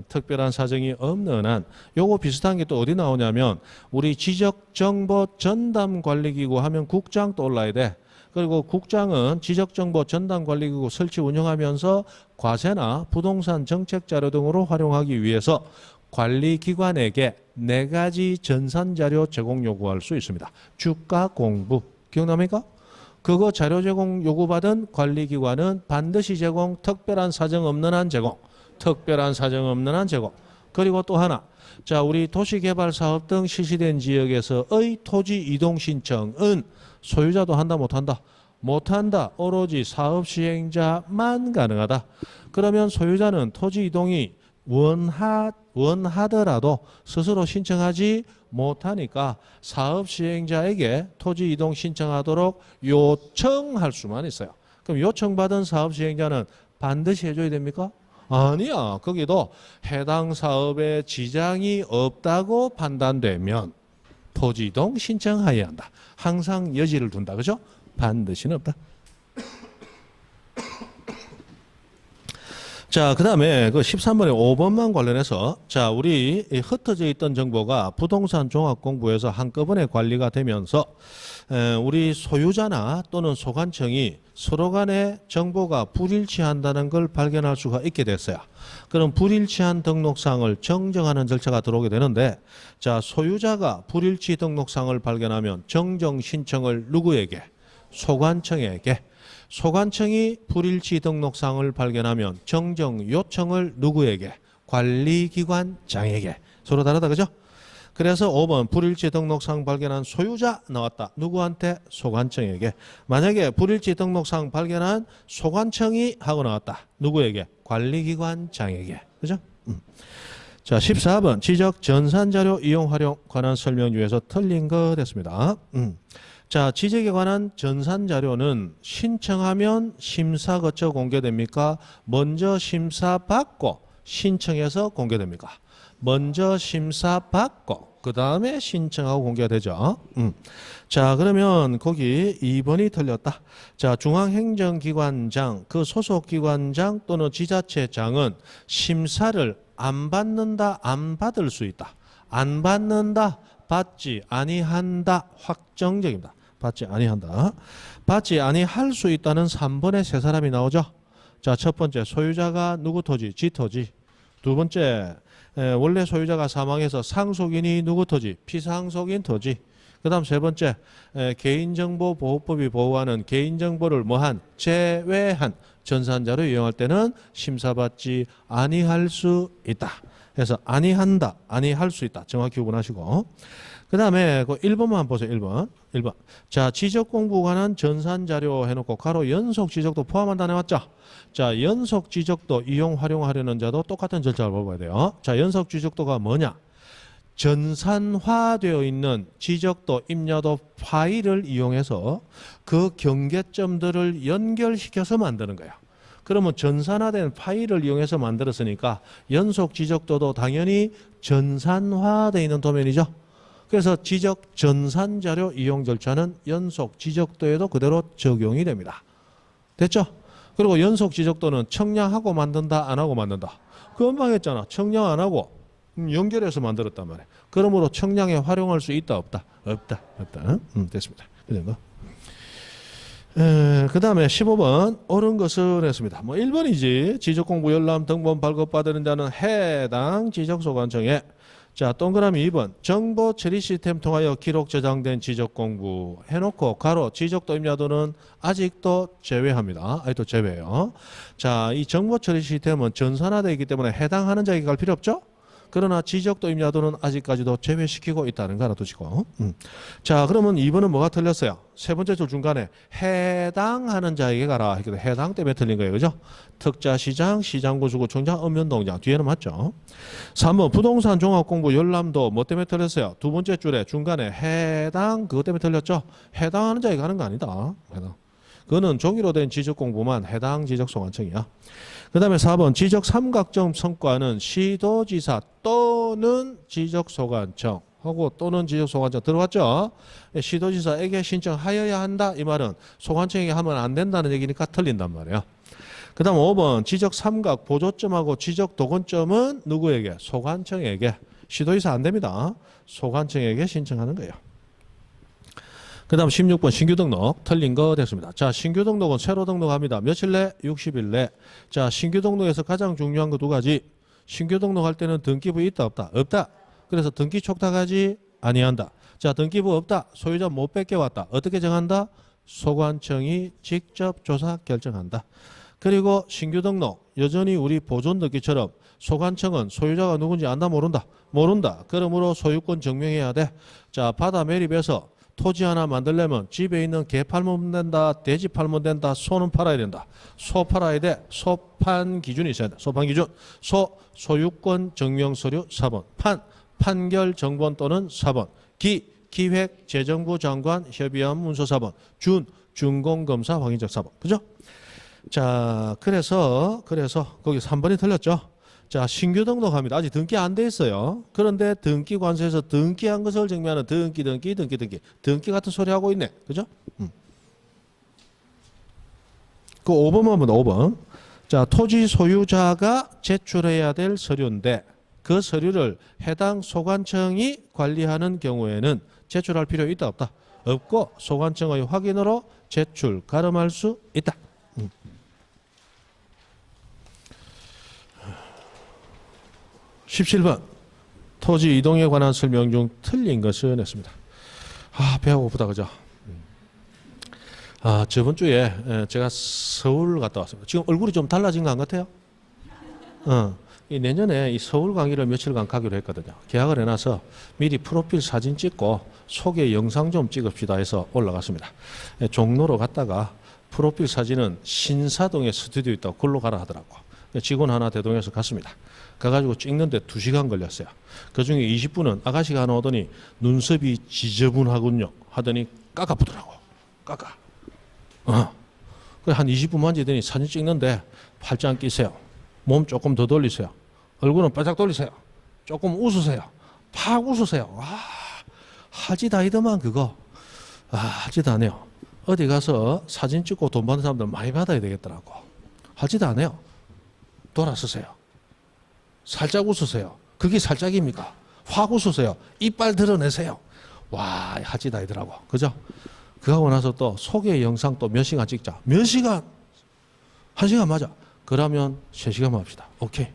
특별한 사정이 없는 한. 요거 비슷한 게 또 어디 나오냐면 우리 지적정보 전담관리기구 하면 국장 떠올라야 돼. 그리고 국장은 지적정보전담관리기구 설치 운영하면서 과세나 부동산 정책자료 등으로 활용하기 위해서 관리기관에게 4가지 전산자료 제공 요구할 수 있습니다. 주가 공부. 기억납니까? 그거 자료 제공 요구받은 관리기관은 반드시 제공, 특별한 사정 없는 한 제공. 특별한 사정 없는 한 제공. 그리고 또 하나. 자, 우리 도시개발사업 등 실시된 지역에서의 토지 이동 신청은 소유자도 한다 못한다? 못한다. 오로지 사업 시행자만 가능하다. 그러면 소유자는 토지 이동이 원하더라도 스스로 신청하지 못하니까 사업 시행자에게 토지 이동 신청하도록 요청할 수만 있어요. 그럼 요청받은 사업 시행자는 반드시 해줘야 됩니까? 아니야. 거기도 해당 사업에 지장이 없다고 판단되면 토지 이동 신청해야 한다. 항상 여지를 둔다. 그죠? 반드시는 없다. 자, 그 다음에 그 13번에 5번만 관련해서 자, 우리 흩어져 있던 정보가 부동산 종합공부에서 한꺼번에 관리가 되면서 우리 소유자나 또는 소관청이 서로 간에 정보가 불일치한다는 걸 발견할 수가 있게 됐어요. 그럼 불일치한 등록상을 정정하는 절차가 들어오게 되는데 자, 소유자가 불일치 등록상을 발견하면 정정 신청을 누구에게? 소관청에게. 소관청이 불일치 등록상을 발견하면 정정 요청을 누구에게? 관리기관장에게. 서로 다르다 그죠? 그래서 5번 불일치 등록상 발견한 소유자 나왔다. 누구한테? 소관청에게. 만약에 불일치 등록상 발견한 소관청이 하고 나왔다. 누구에게? 관리기관장에게. 그죠? 자, 14번 지적 전산자료 이용 활용 관한 설명 중에서 틀린 거 됐습니다. 자, 지적에 관한 전산자료는 신청하면 심사 거쳐 공개됩니까? 먼저 심사받고 신청해서 공개됩니까? 먼저 심사받고 그 다음에 신청하고 공개가 되죠. 자, 그러면 거기 2번이 틀렸다. 자, 중앙행정기관장 그 소속기관장 또는 지자체장은 심사를 안 받는다 안 받을 수 있다. 안 받는다 받지 아니한다 확정적입니다. 받지 아니한다. 받지 아니할 수 있다는 3번에 세 사람이 나오죠. 자, 첫 번째 소유자가 누구 토지? 지 토지. 두 번째 원래 소유자가 사망해서 상속인이 누구 토지? 피상속인 토지. 그 다음 세 번째 개인정보보호법이 보호하는 개인정보를 뭐한? 제외한 전산자료 이용할 때는 심사받지 아니할 수 있다. 그래서 아니한다, 아니할 수 있다. 정확히 구분하시고. 그 다음에 그 1번만 한번 보세요. 1번. 자, 지적 공부 관한 전산 자료 해놓고 가로 연속 지적도 포함한다 해왔죠. 자, 연속 지적도 이용 활용하려는 자도 똑같은 절차를 밟아야 돼요. 자, 연속 지적도가 뭐냐? 전산화되어 있는 지적도 입력도 파일을 이용해서 그 경계점들을 연결시켜서 만드는 거예요. 그러면 전산화된 파일을 이용해서 만들었으니까 연속 지적도도 당연히 전산화되어 있는 도면이죠. 그래서 지적 전산자료 이용 절차는 연속 지적도에도 그대로 적용이 됩니다. 됐죠? 그리고 연속 지적도는 청량하고 만든다 안 하고 만든다. 금방 했잖아. 청량 안 하고 연결해서 만들었단 말이에요. 그러므로 청량에 활용할 수 있다 없다? 없다. 됐습니다. 그 정도. 그 다음에 15번 옳은 것은 했습니다. 뭐 1번이지. 지적공부 열람 등본 발급받는 자는 해당 지적소관청에 자, 동그라미 2번 정보 처리 시스템 통하여 기록 저장된 지적공부 해놓고 가로 지적도 임야도는 아직도 제외합니다. 아직도 제외해요. 자, 이 정보 처리 시스템은 전산화되어 있기 때문에 해당하는 자에게 갈 필요 없죠? 그러나 지적도 임야도는 아직까지도 제외시키고 있다는 거 알아두시고. 자, 그러면 2번은 뭐가 틀렸어요? 세 번째 줄 중간에 해당하는 자에게 가라. 해당 때문에 틀린 거예요. 그죠? 특자시장, 시장구수구청장, 읍면동장. 뒤에는 맞죠? 3번 부동산 종합공부 열람도 뭐 때문에 틀렸어요? 두 번째 줄에 중간에 해당 그것 때문에 틀렸죠? 해당하는 자에게 가는 거 아니다. 해당. 그거는 종이로 된 지적공부만 해당 지적소관청이야. 그 다음에 4번 지적 삼각점 성과는 시도지사 또는 지적소관청 하고 또는 지적소관청 들어봤죠? 시도지사에게 신청하여야 한다 이 말은 소관청에게 하면 안 된다는 얘기니까 틀린단 말이에요. 그 다음 5번 지적 삼각 보조점하고 지적 도건점은 누구에게? 소관청에게. 시도지사 안 됩니다. 소관청에게 신청하는 거예요. 그 다음 16번 신규 등록 틀린 거 됐습니다. 자, 신규 등록은 새로 등록합니다. 며칠 내? 60일 내. 자, 신규 등록에서 가장 중요한 거 두 가지. 신규 등록할 때는 등기부 있다 없다? 없다. 그래서 등기 촉탁하지 아니한다. 자, 등기부 없다. 소유자 못 뺏겨왔다. 어떻게 정한다? 소관청이 직접 조사 결정한다. 그리고 신규 등록 여전히 우리 보존 등기처럼 소관청은 소유자가 누군지 안다 모른다? 모른다. 그러므로 소유권 증명해야 돼. 자, 바다 매립에서 토지 하나 만들려면 집에 있는 개 팔면 된다, 돼지 팔면 된다, 소는 팔아야 된다. 소 팔아야 돼. 소판 기준이 있어야 돼. 소판 기준. 소유권 증명 서류 4번. 판결 정본 또는 4번. 기획 재정부 장관 협의안 문서 4번. 준공검사 확인적 4번. 그죠? 자, 그래서 거기 3번이 틀렸죠. 자, 신규 등록합니다. 아직 등기 안 돼 있어요. 그런데 등기 관서에서 등기한 것을 증명하는 등기 같은 소리 하고 있네. 그죠? 그 5번 봅니다. 5번. 자, 토지 소유자가 제출해야 될 서류인데 그 서류를 해당 소관청이 관리하는 경우에는 제출할 필요 있다 없다? 없고 소관청의 확인으로 제출 가름할 수 있다. 17번 토지 이동에 관한 설명 중 틀린 것은 했습니다. 배가 고프다 그죠? 저번 주에 제가 서울 갔다 왔습니다. 지금 얼굴이 좀 달라진 거 안 같아요? 이 내년에 이 서울 강의를 며칠간 가기로 했거든요. 계약을 해놔서 미리 프로필 사진 찍고 소개 영상 좀 찍읍시다 해서 올라갔습니다. 종로로 갔다가 프로필 사진은 신사동에 스튜디오 있다고 글로 가라 하더라고. 직원 하나 대동해서 갔습니다. 가가지고 찍는데 2시간 걸렸어요. 그중에 20분은 아가씨가 하나 오더니 눈썹이 지저분하군요 하더니 깎아보더라고. 한 20분 만지더니 사진 찍는데 팔짱 끼세요. 몸 조금 더 돌리세요. 얼굴은 바짝 돌리세요. 조금 웃으세요. 팍 웃으세요. 하지도 아니더만 그거. 하지도 않아요. 어디 가서 사진 찍고 돈 받는 사람들 많이 받아야 되겠더라고. 하지도 않아요. 돌아서세요. 살짝 웃으세요. 그게 살짝입니까? 확 웃으세요. 이빨 드러내세요. 하지도 아니더라고. 그죠? 그거 하고 나서 또 소개 영상 또 몇 시간 찍자. 몇 시간? 1시간 맞아. 그러면 3시간만 합시다. 오케이.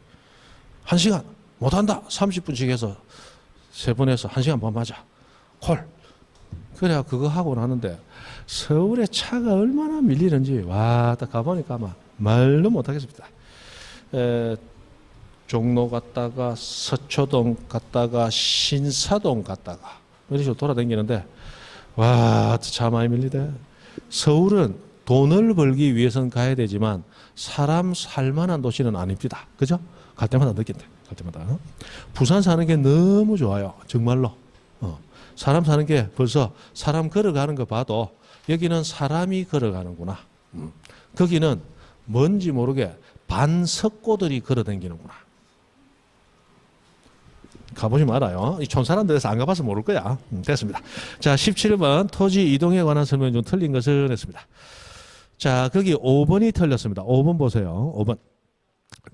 1시간 못한다. 30분씩 해서 3번 해서 1시간 반 맞아. 콜. 그래야 그거 하고 나는데 서울에 차가 얼마나 밀리는지 딱 가보니까 아마 말도 못하겠습니다. 종로 갔다가 서초동 갔다가 신사동 갔다가 이런 식으로 돌아다니는데 차 많이 밀리대. 서울은 돈을 벌기 위해서는 가야 되지만 사람 살만한 도시는 아닙니다. 그죠? 갈 때마다 느낀다. 갈 때마다. 부산 사는 게 너무 좋아요. 정말로. 사람 사는 게 벌써 사람 걸어가는 거 봐도 여기는 사람이 걸어가는구나. 거기는 뭔지 모르게 반석고들이 걸어다니는구나. 가보지 말아요. 이 촌사람들에서 안 가봐서 모를 거야. 됐습니다. 자, 17번 토지 이동에 관한 설명 중 틀린 것은 했습니다. 자, 거기 5번이 틀렸습니다. 5번 보세요. 5번.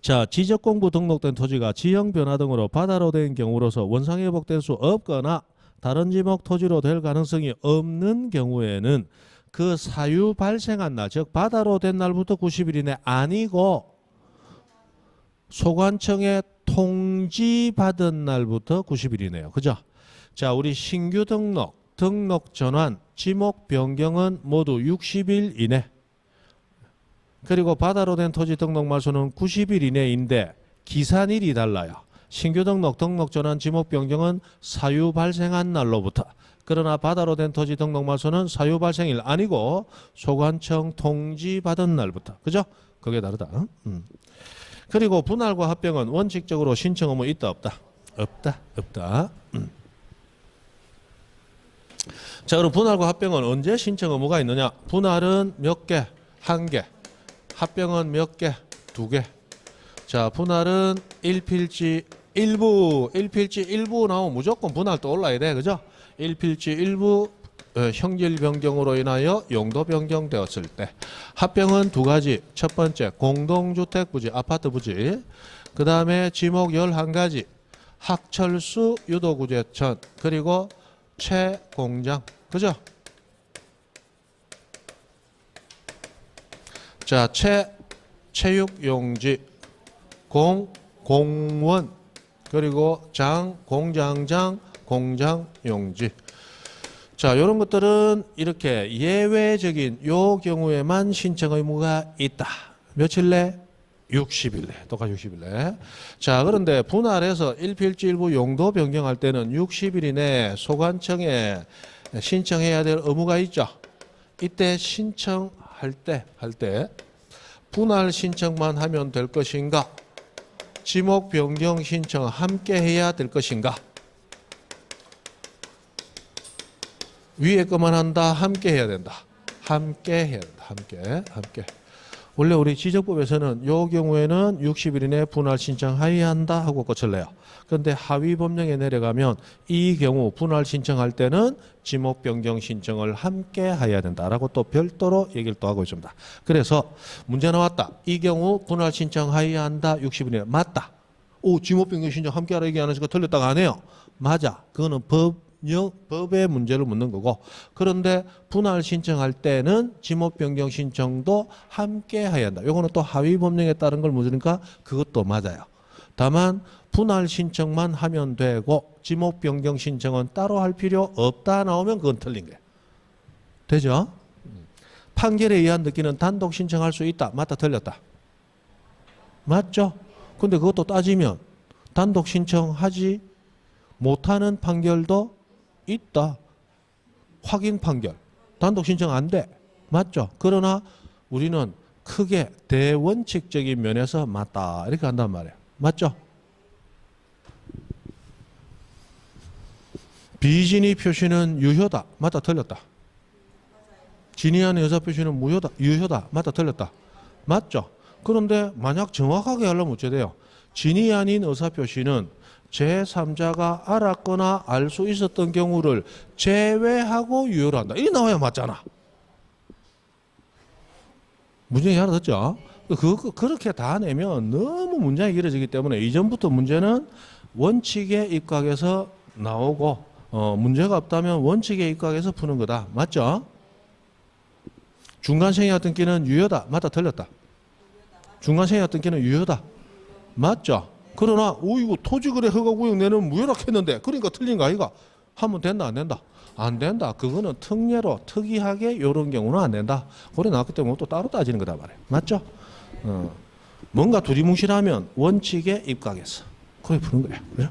자, 지적공부 등록된 토지가 지형 변화 등으로 바다로 된 경우로서 원상이 회복될 수 없거나 다른 지목 토지로 될 가능성이 없는 경우에는 그 사유 발생한 날, 즉 바다로 된 날부터 90일 이내 아니고 소관청에 통지받은 날부터 90일 이내요. 그죠? 자, 우리 신규 등록 전환, 지목 변경은 모두 60일 이내. 그리고 바다로 된 토지 등록 말소는 90일 이내인데 기산일이 달라요. 신규 등록 전환, 지목 변경은 사유 발생한 날로부터. 그러나 바다로 된 토지 등록 말소는 사유 발생일 아니고 소관청 통지받은 날부터. 그죠? 그게 다르다. 그리고 분할과 합병은 원칙적으로 신청 의무 있다 없다? 없다. 자, 그럼 분할과 합병은 언제 신청 의무가 있느냐? 분할은 몇 개? 1개. 합병은 몇 개? 2개. 자, 분할은 일필지 일부 나오면 무조건 분할 또 올라야 돼. 그죠? 일필지 일부 형질 변경으로 인하여 용도 변경되었을 때. 합병은 2가지. 첫 번째 공동주택 부지, 아파트 부지. 그 다음에 지목 11가지. 학철수, 유도구제천, 그리고 채공장. 그죠? 자, 체육용지, 공원, 그리고 공장장, 공장용지. 자, 이런 것들은 이렇게 예외적인 요 경우에만 신청 의무가 있다. 며칠 내? 60일 내. 똑같이 60일 내. 자, 그런데 분할해서 일필지 일부 용도 변경할 때는 60일 이내 소관청에 신청해야 될 의무가 있죠. 이때 신청할 때 분할 신청만 하면 될 것인가? 지목 변경 신청 함께 해야 될 것인가? 위에 것만 한다. 함께 해야 된다. 함께 해야 된다. 함께. 원래 우리 지적법에서는 이 경우에는 60일 이내 분할 신청하여야 한다 하고 끝을 내요. 그런데 하위 법령에 내려가면 이 경우 분할 신청할 때는 지목 변경 신청을 함께 해야 된다라고 또 별도로 얘기를 또 하고 있습니다. 그래서 문제 나왔다. 이 경우 분할 신청하여야 한다. 60일 이내 맞다. 오, 지목 변경 신청 함께 하라 얘기 안 해서 틀렸다가 안 해요. 맞아. 그거는 법의 문제를 묻는 거고, 그런데 분할 신청할 때는 지목 변경 신청도 함께 해야 한다. 요거는 또 하위 법령에 따른 걸 묻으니까 그것도 맞아요. 다만 분할 신청만 하면 되고 지목 변경 신청은 따로 할 필요 없다 나오면 그건 틀린 거예요. 되죠? 판결에 의한 느끼는 단독 신청할 수 있다. 맞다 틀렸다. 맞죠? 근데 그것도 따지면 단독 신청하지 못하는 판결도 있다. 확인 판결. 단독 신청 안 돼. 맞죠? 그러나 우리는 크게 대원칙적인 면에서 맞다. 이렇게 한단 말이에요. 맞죠? 비진의 표시는 유효다. 맞다. 틀렸다. 진의한 의사 표시는 무효다. 유효다. 맞다. 틀렸다. 맞죠? 그런데 만약 정확하게 하려면 어찌 돼요? 진의 아닌 의사 표시는 제3자가 알았거나 알 수 있었던 경우를 제외하고 유효로 한다. 이게 나와야 맞잖아. 문제가 알아듣죠? 그렇게 다 내면 너무 문장이 길어지기 때문에 이전부터 문제는 원칙에 입각해서 나오고 문제가 없다면 원칙에 입각해서 푸는 거다. 맞죠? 중간생의 등기는 유효다. 맞다. 틀렸다. 중간생의 등기는 유효다. 맞죠? 그러나 이거 토지거래 허가구역 내는 무효락했는데 그러니까 틀린 거 아이가? 하면 된다 안 된다? 안 된다. 그거는 특례로 특이하게 이런 경우는 안 된다. 그래 나왔기 때문에 또 따로 따지는 거다 말이에요. 맞죠? 뭔가 두리뭉실하면 원칙에 입각해서 그래 푸는 거예요. 그죠?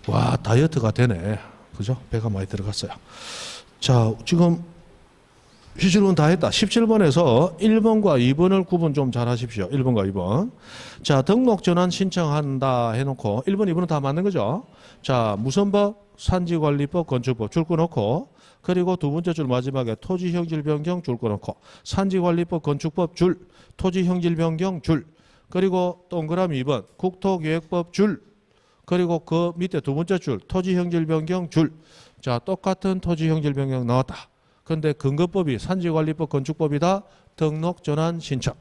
와 다이어트가 되네. 그죠? 배가 많이 들어갔어요. 자 지금 시질문 다 했다. 17번에서 1번과 2번을 구분 좀 잘 하십시오. 1번과 2번. 자, 등록 전환 신청한다 해놓고 1번, 2번은 다 맞는 거죠. 자, 무선법, 산지관리법, 건축법 줄 꺼놓고 그리고 두 번째 줄 마지막에 토지형질 변경 줄 꺼놓고 산지관리법, 건축법 줄, 토지형질 변경 줄 그리고 동그라미 2번 국토계획법 줄 그리고 그 밑에 두 번째 줄 토지형질 변경 줄. 자, 똑같은 토지형질 변경 나왔다. 그런데 근거법이 산지관리법 건축법이다. 등록 전환 신청.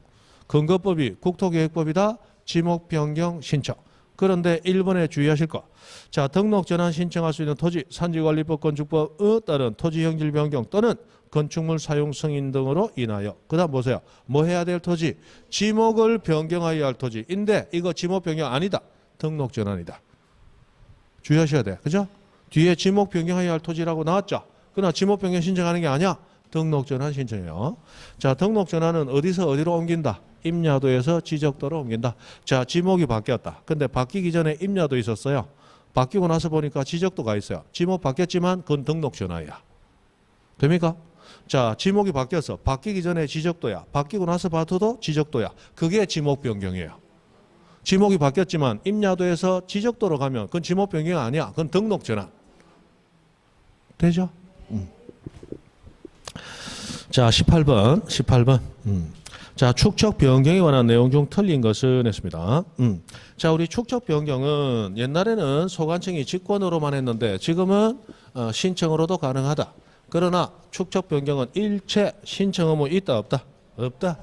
근거법이 국토계획법이다. 지목 변경 신청. 그런데 1번에 주의하실 거. 자, 등록 전환 신청할 수 있는 토지 산지관리법 건축법에 따른 토지 형질 변경 또는 건축물 사용 승인 등으로 인하여. 그다음 보세요. 뭐 해야 될 토지? 지목을 변경하여야 할 토지인데 이거 지목 변경 아니다. 등록 전환이다. 주의하셔야 돼. 그죠? 뒤에 지목 변경하여야 할 토지라고 나왔죠? 그러나 지목 변경 신청하는 게 아니야. 등록 전환 신청이요. 자, 등록 전환은 어디서 어디로 옮긴다? 임야도에서 지적도로 옮긴다. 자, 지목이 바뀌었다. 근데 바뀌기 전에 임야도 있었어요. 바뀌고 나서 보니까 지적도가 있어요. 지목 바뀌었지만 그건 등록 전환이야. 됩니까? 자, 지목이 바뀌었어. 바뀌기 전에 지적도야. 바뀌고 나서 봐도 지적도야. 그게 지목 변경이에요. 지목이 바뀌었지만 임야도에서 지적도로 가면 그건 지목 변경이 아니야. 그건 등록 전환. 되죠? 자, 18번. 자, 축척 변경에 관한 내용 중 틀린 것은 했습니다. 자, 우리 축척 변경은 옛날에는 소관청이 직권으로만 했는데 지금은 신청으로도 가능하다. 그러나 축척 변경은 일체 신청 의무 있다 없다? 없다.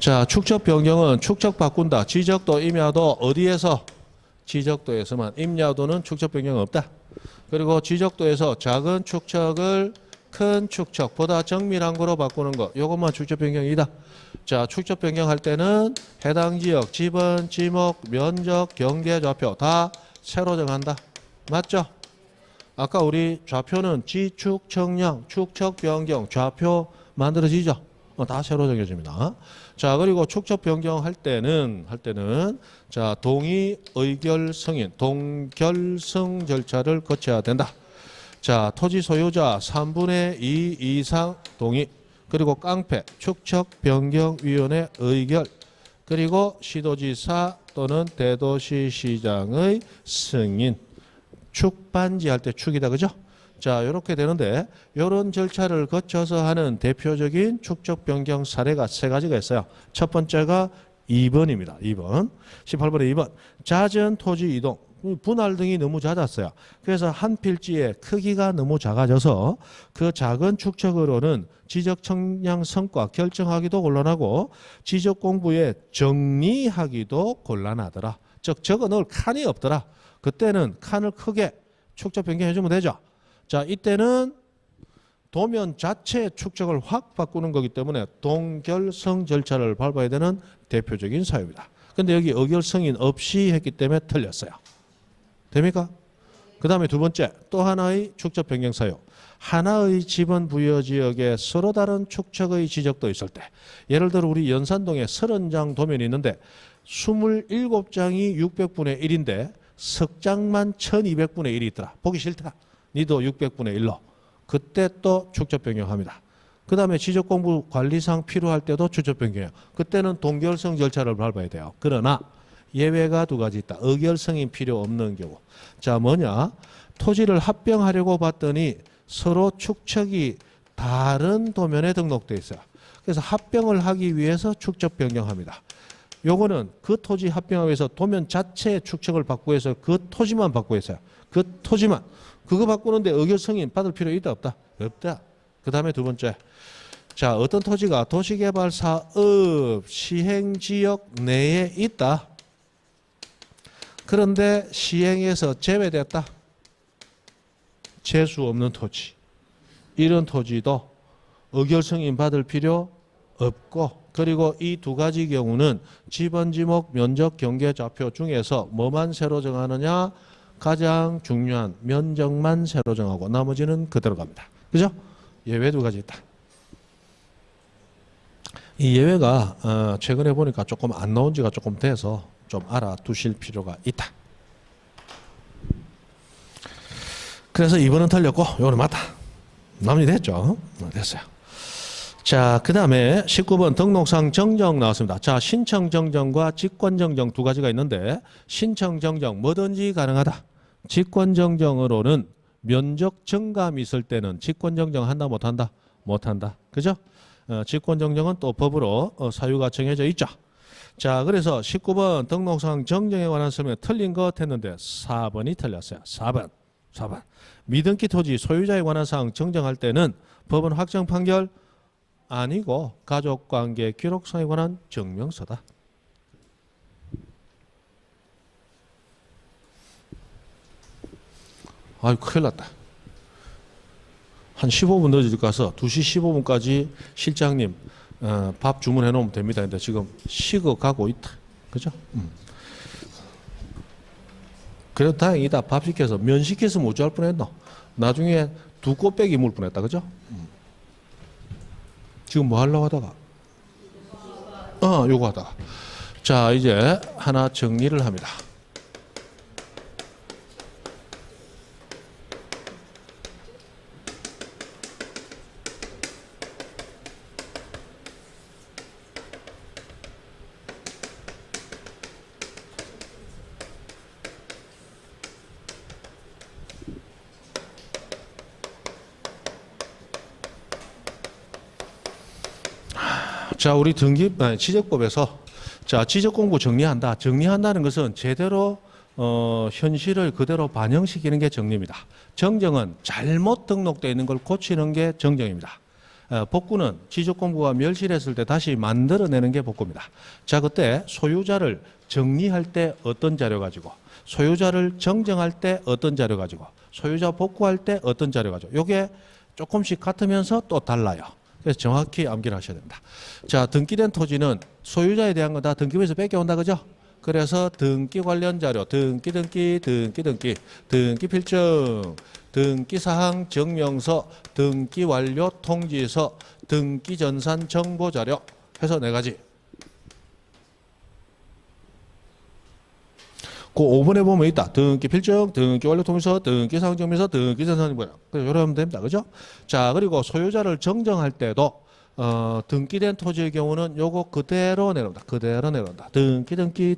자, 축척 변경은 축척 바꾼다. 지적도 임야도 어디에서? 지적도에서만. 임야도는 축척 변경 없다. 그리고 지적도에서 작은 축척을 큰 축척보다 정밀한 거로 바꾸는 거. 이것만 축척 변경이다. 자, 축척 변경할 때는 해당 지역, 지번, 지목, 면적, 경계, 좌표 다 새로 정한다. 맞죠? 아까 우리 좌표는 지축, 청량, 축척 변경, 좌표 만들어지죠? 다 새로 정해집니다. 자, 그리고 축적 변경할 때는 자, 동의, 의결, 승인, 동결승 절차를 거쳐야 된다. 자, 토지 소유자 3분의 2 이상 동의, 그리고 깡패 축척변경위원회 의결, 그리고 시도지사 또는 대도시시장의 승인. 축반지 할 때 축이다, 그죠? 자, 이렇게 되는데 이런 절차를 거쳐서 하는 대표적인 축적 변경 사례가 세 가지가 있어요. 첫 번째가 2번입니다. 2번. 18번에 2번. 잦은 토지 이동. 분할 등이 너무 잦았어요. 그래서 한 필지의 크기가 너무 작아져서 그 작은 축척으로는 지적 청량 성과 결정하기도 곤란하고 지적 공부에 정리하기도 곤란하더라. 즉 적어 넣을 칸이 없더라. 그때는 칸을 크게 축적 변경해 주면 되죠. 자, 이때는 도면 자체의 축적을 확 바꾸는 거기 때문에 동결성 절차를 밟아야 되는 대표적인 사유입니다. 근데 여기 의결 승인 없이 했기 때문에 틀렸어요. 됩니까? 그 다음에 두 번째, 또 하나의 축적 변경 사유. 하나의 지번 부여 지역에 서로 다른 축척의 지적도 있을 때, 예를 들어 우리 연산동에 30장 도면이 있는데 27장이 600분의 1인데 석장만 1200분의 1이 있더라. 보기 싫다. 니도 600분의 1로. 그때 또 축적 변경합니다. 그 다음에 지적공부 관리상 필요할 때도 축적 변경해요. 그때는 동결성 절차를 밟아야 돼요. 그러나 예외가 두 가지 있다. 의결성이 필요 없는 경우. 자, 뭐냐? 토지를 합병하려고 봤더니 서로 축척이 다른 도면에 등록되어 있어요. 그래서 합병을 하기 위해서 축적 변경합니다. 요거는 그 토지 합병하기 위해서 도면 자체의 축척을 바꾸고 해서 그 토지만 바꾸고 있어요. 그 토지만. 그거 바꾸는데 의결 승인 받을 필요 있다 없다? 없다. 그 다음에 두 번째. 자, 어떤 토지가 도시개발 사업 시행지역 내에 있다. 그런데 시행에서 제외됐다. 재수 없는 토지. 이런 토지도 의결 승인 받을 필요 없고, 그리고 이 두 가지 경우는 지번, 지목, 면적, 경계 좌표 중에서 뭐만 새로 정하느냐? 가장 중요한 면적만 새로 정하고 나머지는 그대로 갑니다. 그죠? 예외 두 가지 있다. 이 예외가 최근에 보니까 조금 안 나온 지가 조금 돼서 좀 알아두실 필요가 있다. 그래서 2번은 틀렸고 이거는 맞다. 마무리됐죠? 됐어요. 자, 그 다음에 19번 등록상 정정 나왔습니다. 자, 신청 정정과 직권 정정 두 가지가 있는데 신청 정정 뭐든지 가능하다. 직권 정정으로는 면적 증감이 있을 때는 직권 정정 한다 못한다? 못한다. 그죠? 직권 정정은 또 법으로 사유가 정해져 있죠. 자, 그래서 19번 등록상 정정에 관한 설명에 틀린 것 했는데 4번이 틀렸어요. 4번. 미등기 토지 소유자에 관한 사항 정정할 때는 법원 확정 판결 아니고 가족관계 기록상에 관한 증명서다. 아유, 큰일 났다. 한 15분 늦어질 가서 2시 15분까지 실장님 밥 주문해 놓으면 됩니다. 근데 지금 식어 가고 있다. 그죠? 그래도 다행이다. 밥 시켜서 면 시켜서 못 줄 뻔했노. 나중에 두 꽃배기 물 뻔했다. 그죠? 지금 뭐 하려고 하다가? 요거 하다가. 자, 이제 하나 정리를 합니다. 자, 우리 지적법에서 자, 지적공부 정리한다. 정리한다는 것은 제대로 현실을 그대로 반영시키는 게 정리입니다. 정정은 잘못 등록되어 있는 걸 고치는 게 정정입니다. 복구는 지적공부가 멸실했을 때 다시 만들어내는 게 복구입니다. 자, 그때 소유자를 정리할 때 어떤 자료 가지고, 소유자를 정정할 때 어떤 자료 가지고, 소유자 복구할 때 어떤 자료 가지고, 요게 조금씩 같으면서 또 달라요. 그래서 정확히 암기를 하셔야 됩니다. 자, 등기된 토지는 소유자에 대한 건 다 등기부에서 뺏겨온다, 그죠? 그래서 등기 관련 자료, 등기 필증, 등기 사항 증명서, 등기 완료 통지서, 등기 전산 정보 자료 해서 네 가지. 그 5번에 보면 있다. 등기 필증, 등기 완료 통지서, 등기 사항 증명서, 등기 전산 정보 자료. 이렇게 하면 됩니다. 그죠? 자, 그리고 소유자를 정정할 때도 등기된 토지의 경우는 요거 그대로 내려온다. 그대로 내려온다. 등기.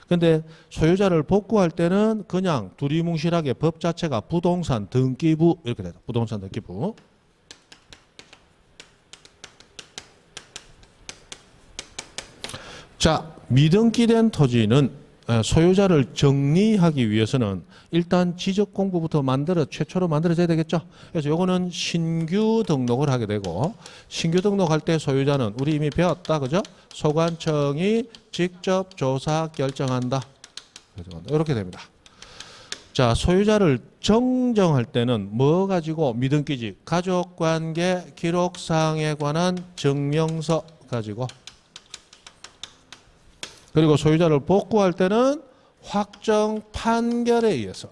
근데 소유자를 복구할 때는 그냥 두리뭉실하게 법 자체가 부동산 등기부 이렇게 된다. 부동산 등기부. 자, 미등기된 토지는 소유자를 정리하기 위해서는 일단 지적공부부터 최초로 만들어져야 되겠죠. 그래서 요거는 신규 등록을 하게 되고, 신규 등록할 때 소유자는 우리 이미 배웠다. 그죠? 소관청이 직접 조사 결정한다. 이렇게 됩니다. 자, 소유자를 정정할 때는 뭐 가지고 미등기지? 가족관계 기록사항에 관한 증명서 가지고, 그리고 소유자를 복구할 때는 확정 판결에 의해서.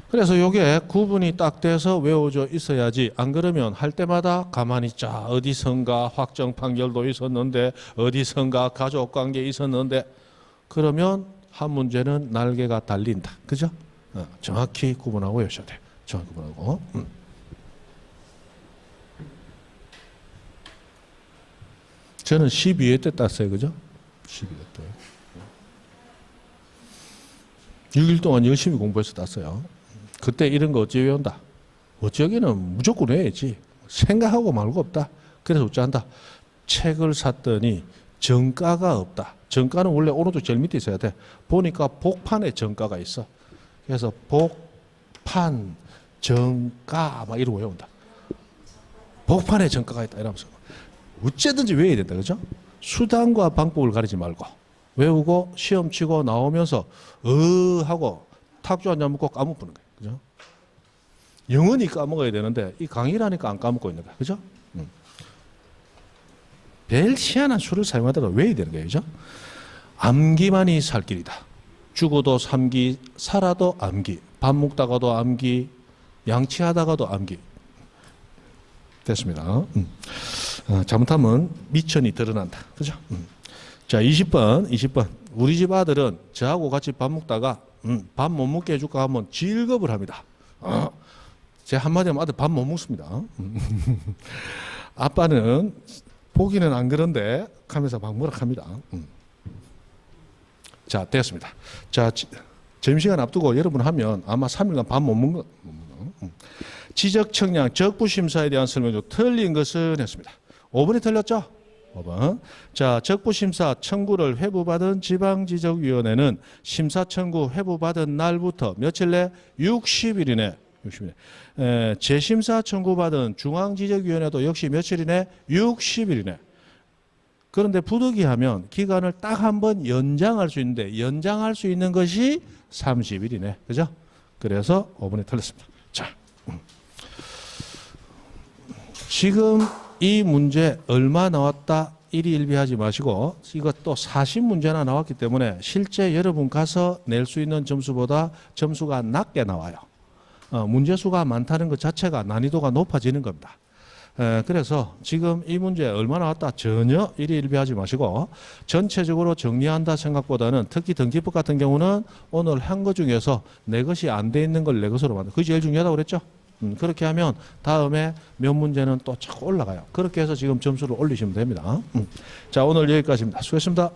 그래서 이게 구분이 딱 돼서 외워져 있어야지, 안 그러면 할 때마다 가만히 있자. 어디선가 확정 판결도 있었는데, 어디선가 가족관계 있었는데, 그러면 한 문제는 날개가 달린다. 그죠? 정확히 구분하고 외우셔야 돼. 정확히 구분하고. 저는 12회 때 땄어요. 그죠? 12회 때. 6일 동안 열심히 공부해서 땄어요. 그때 이런 거 어찌 외운다? 어쩌기는 무조건 외워야지. 생각하고 말고 없다. 그래서 어찌한다? 책을 샀더니 정가가 없다. 정가는 원래 오른쪽 제일 밑에 있어야 돼. 보니까 복판에 정가가 있어. 그래서 복판, 정가 막 이러고 외운다. 복판에 정가가 있다 이러면서. 어쨌든지 외워야 된다. 그죠? 수단과 방법을 가리지 말고 외우고 시험 치고 나오면서 하고 탁주 한잔 먹고 까먹는 거예요. 그죠? 영원히 까먹어야 되는데 이 강의라니까 안 까먹고 있는 거야. 그죠? 별 희한한 수를 사용하더라도 외워야 되는 거예요. 그죠? 암기만이 살 길이다. 죽어도 삼기, 살아도 암기, 밥 먹다가도 암기, 양치하다가도 암기. 됐습니다. 잘못하면 미천이 드러난다. 그죠? 자, 20번. 우리 집 아들은 저하고 같이 밥 먹다가 밥 못 먹게 해줄까 하면 질겁을 합니다. 제 한마디 하면 아들 밥 못 먹습니다. 아빠는 보기는 안 그런데 하면서 막 뭐라 합니다. 자, 됐습니다. 자, 점심시간 앞두고 여러분 하면 아마 3일간 밥 못 먹는 거. 지적 청량 적부심사에 대한 설명 중 틀린 것은 했습니다. 5번이 틀렸죠? 5번. 자, 적부심사 청구를 회부받은 지방지적위원회는 심사 청구 회부받은 날부터 며칠 내 60일 이내. 재심사 청구받은 중앙지적위원회도 역시 며칠 이내 60일 이내. 그런데 부득이하면 기간을 딱 한 번 연장할 수 있는데 연장할 수 있는 것이 30일 이내. 그죠? 그래서 5번이 틀렸습니다. 자. 지금 이 문제 얼마 나왔다 일희일비하지 마시고 이것도 40문제나 나왔기 때문에 실제 여러분 가서 낼 수 있는 점수보다 점수가 낮게 나와요. 문제수가 많다는 것 자체가 난이도가 높아지는 겁니다. 그래서 지금 이 문제 얼마 나왔다 전혀 일희일비하지 마시고 전체적으로 정리한다 생각보다는 특히 등기법 같은 경우는 오늘 한 것 중에서 내 것이 안 돼 있는 걸 내 것으로 만들. 그게 제일 중요하다고 그랬죠? 그렇게 하면 다음에 몇 문제는 또 자꾸 올라가요. 그렇게 해서 지금 점수를 올리시면 됩니다. 자, 오늘 여기까지입니다. 수고했습니다.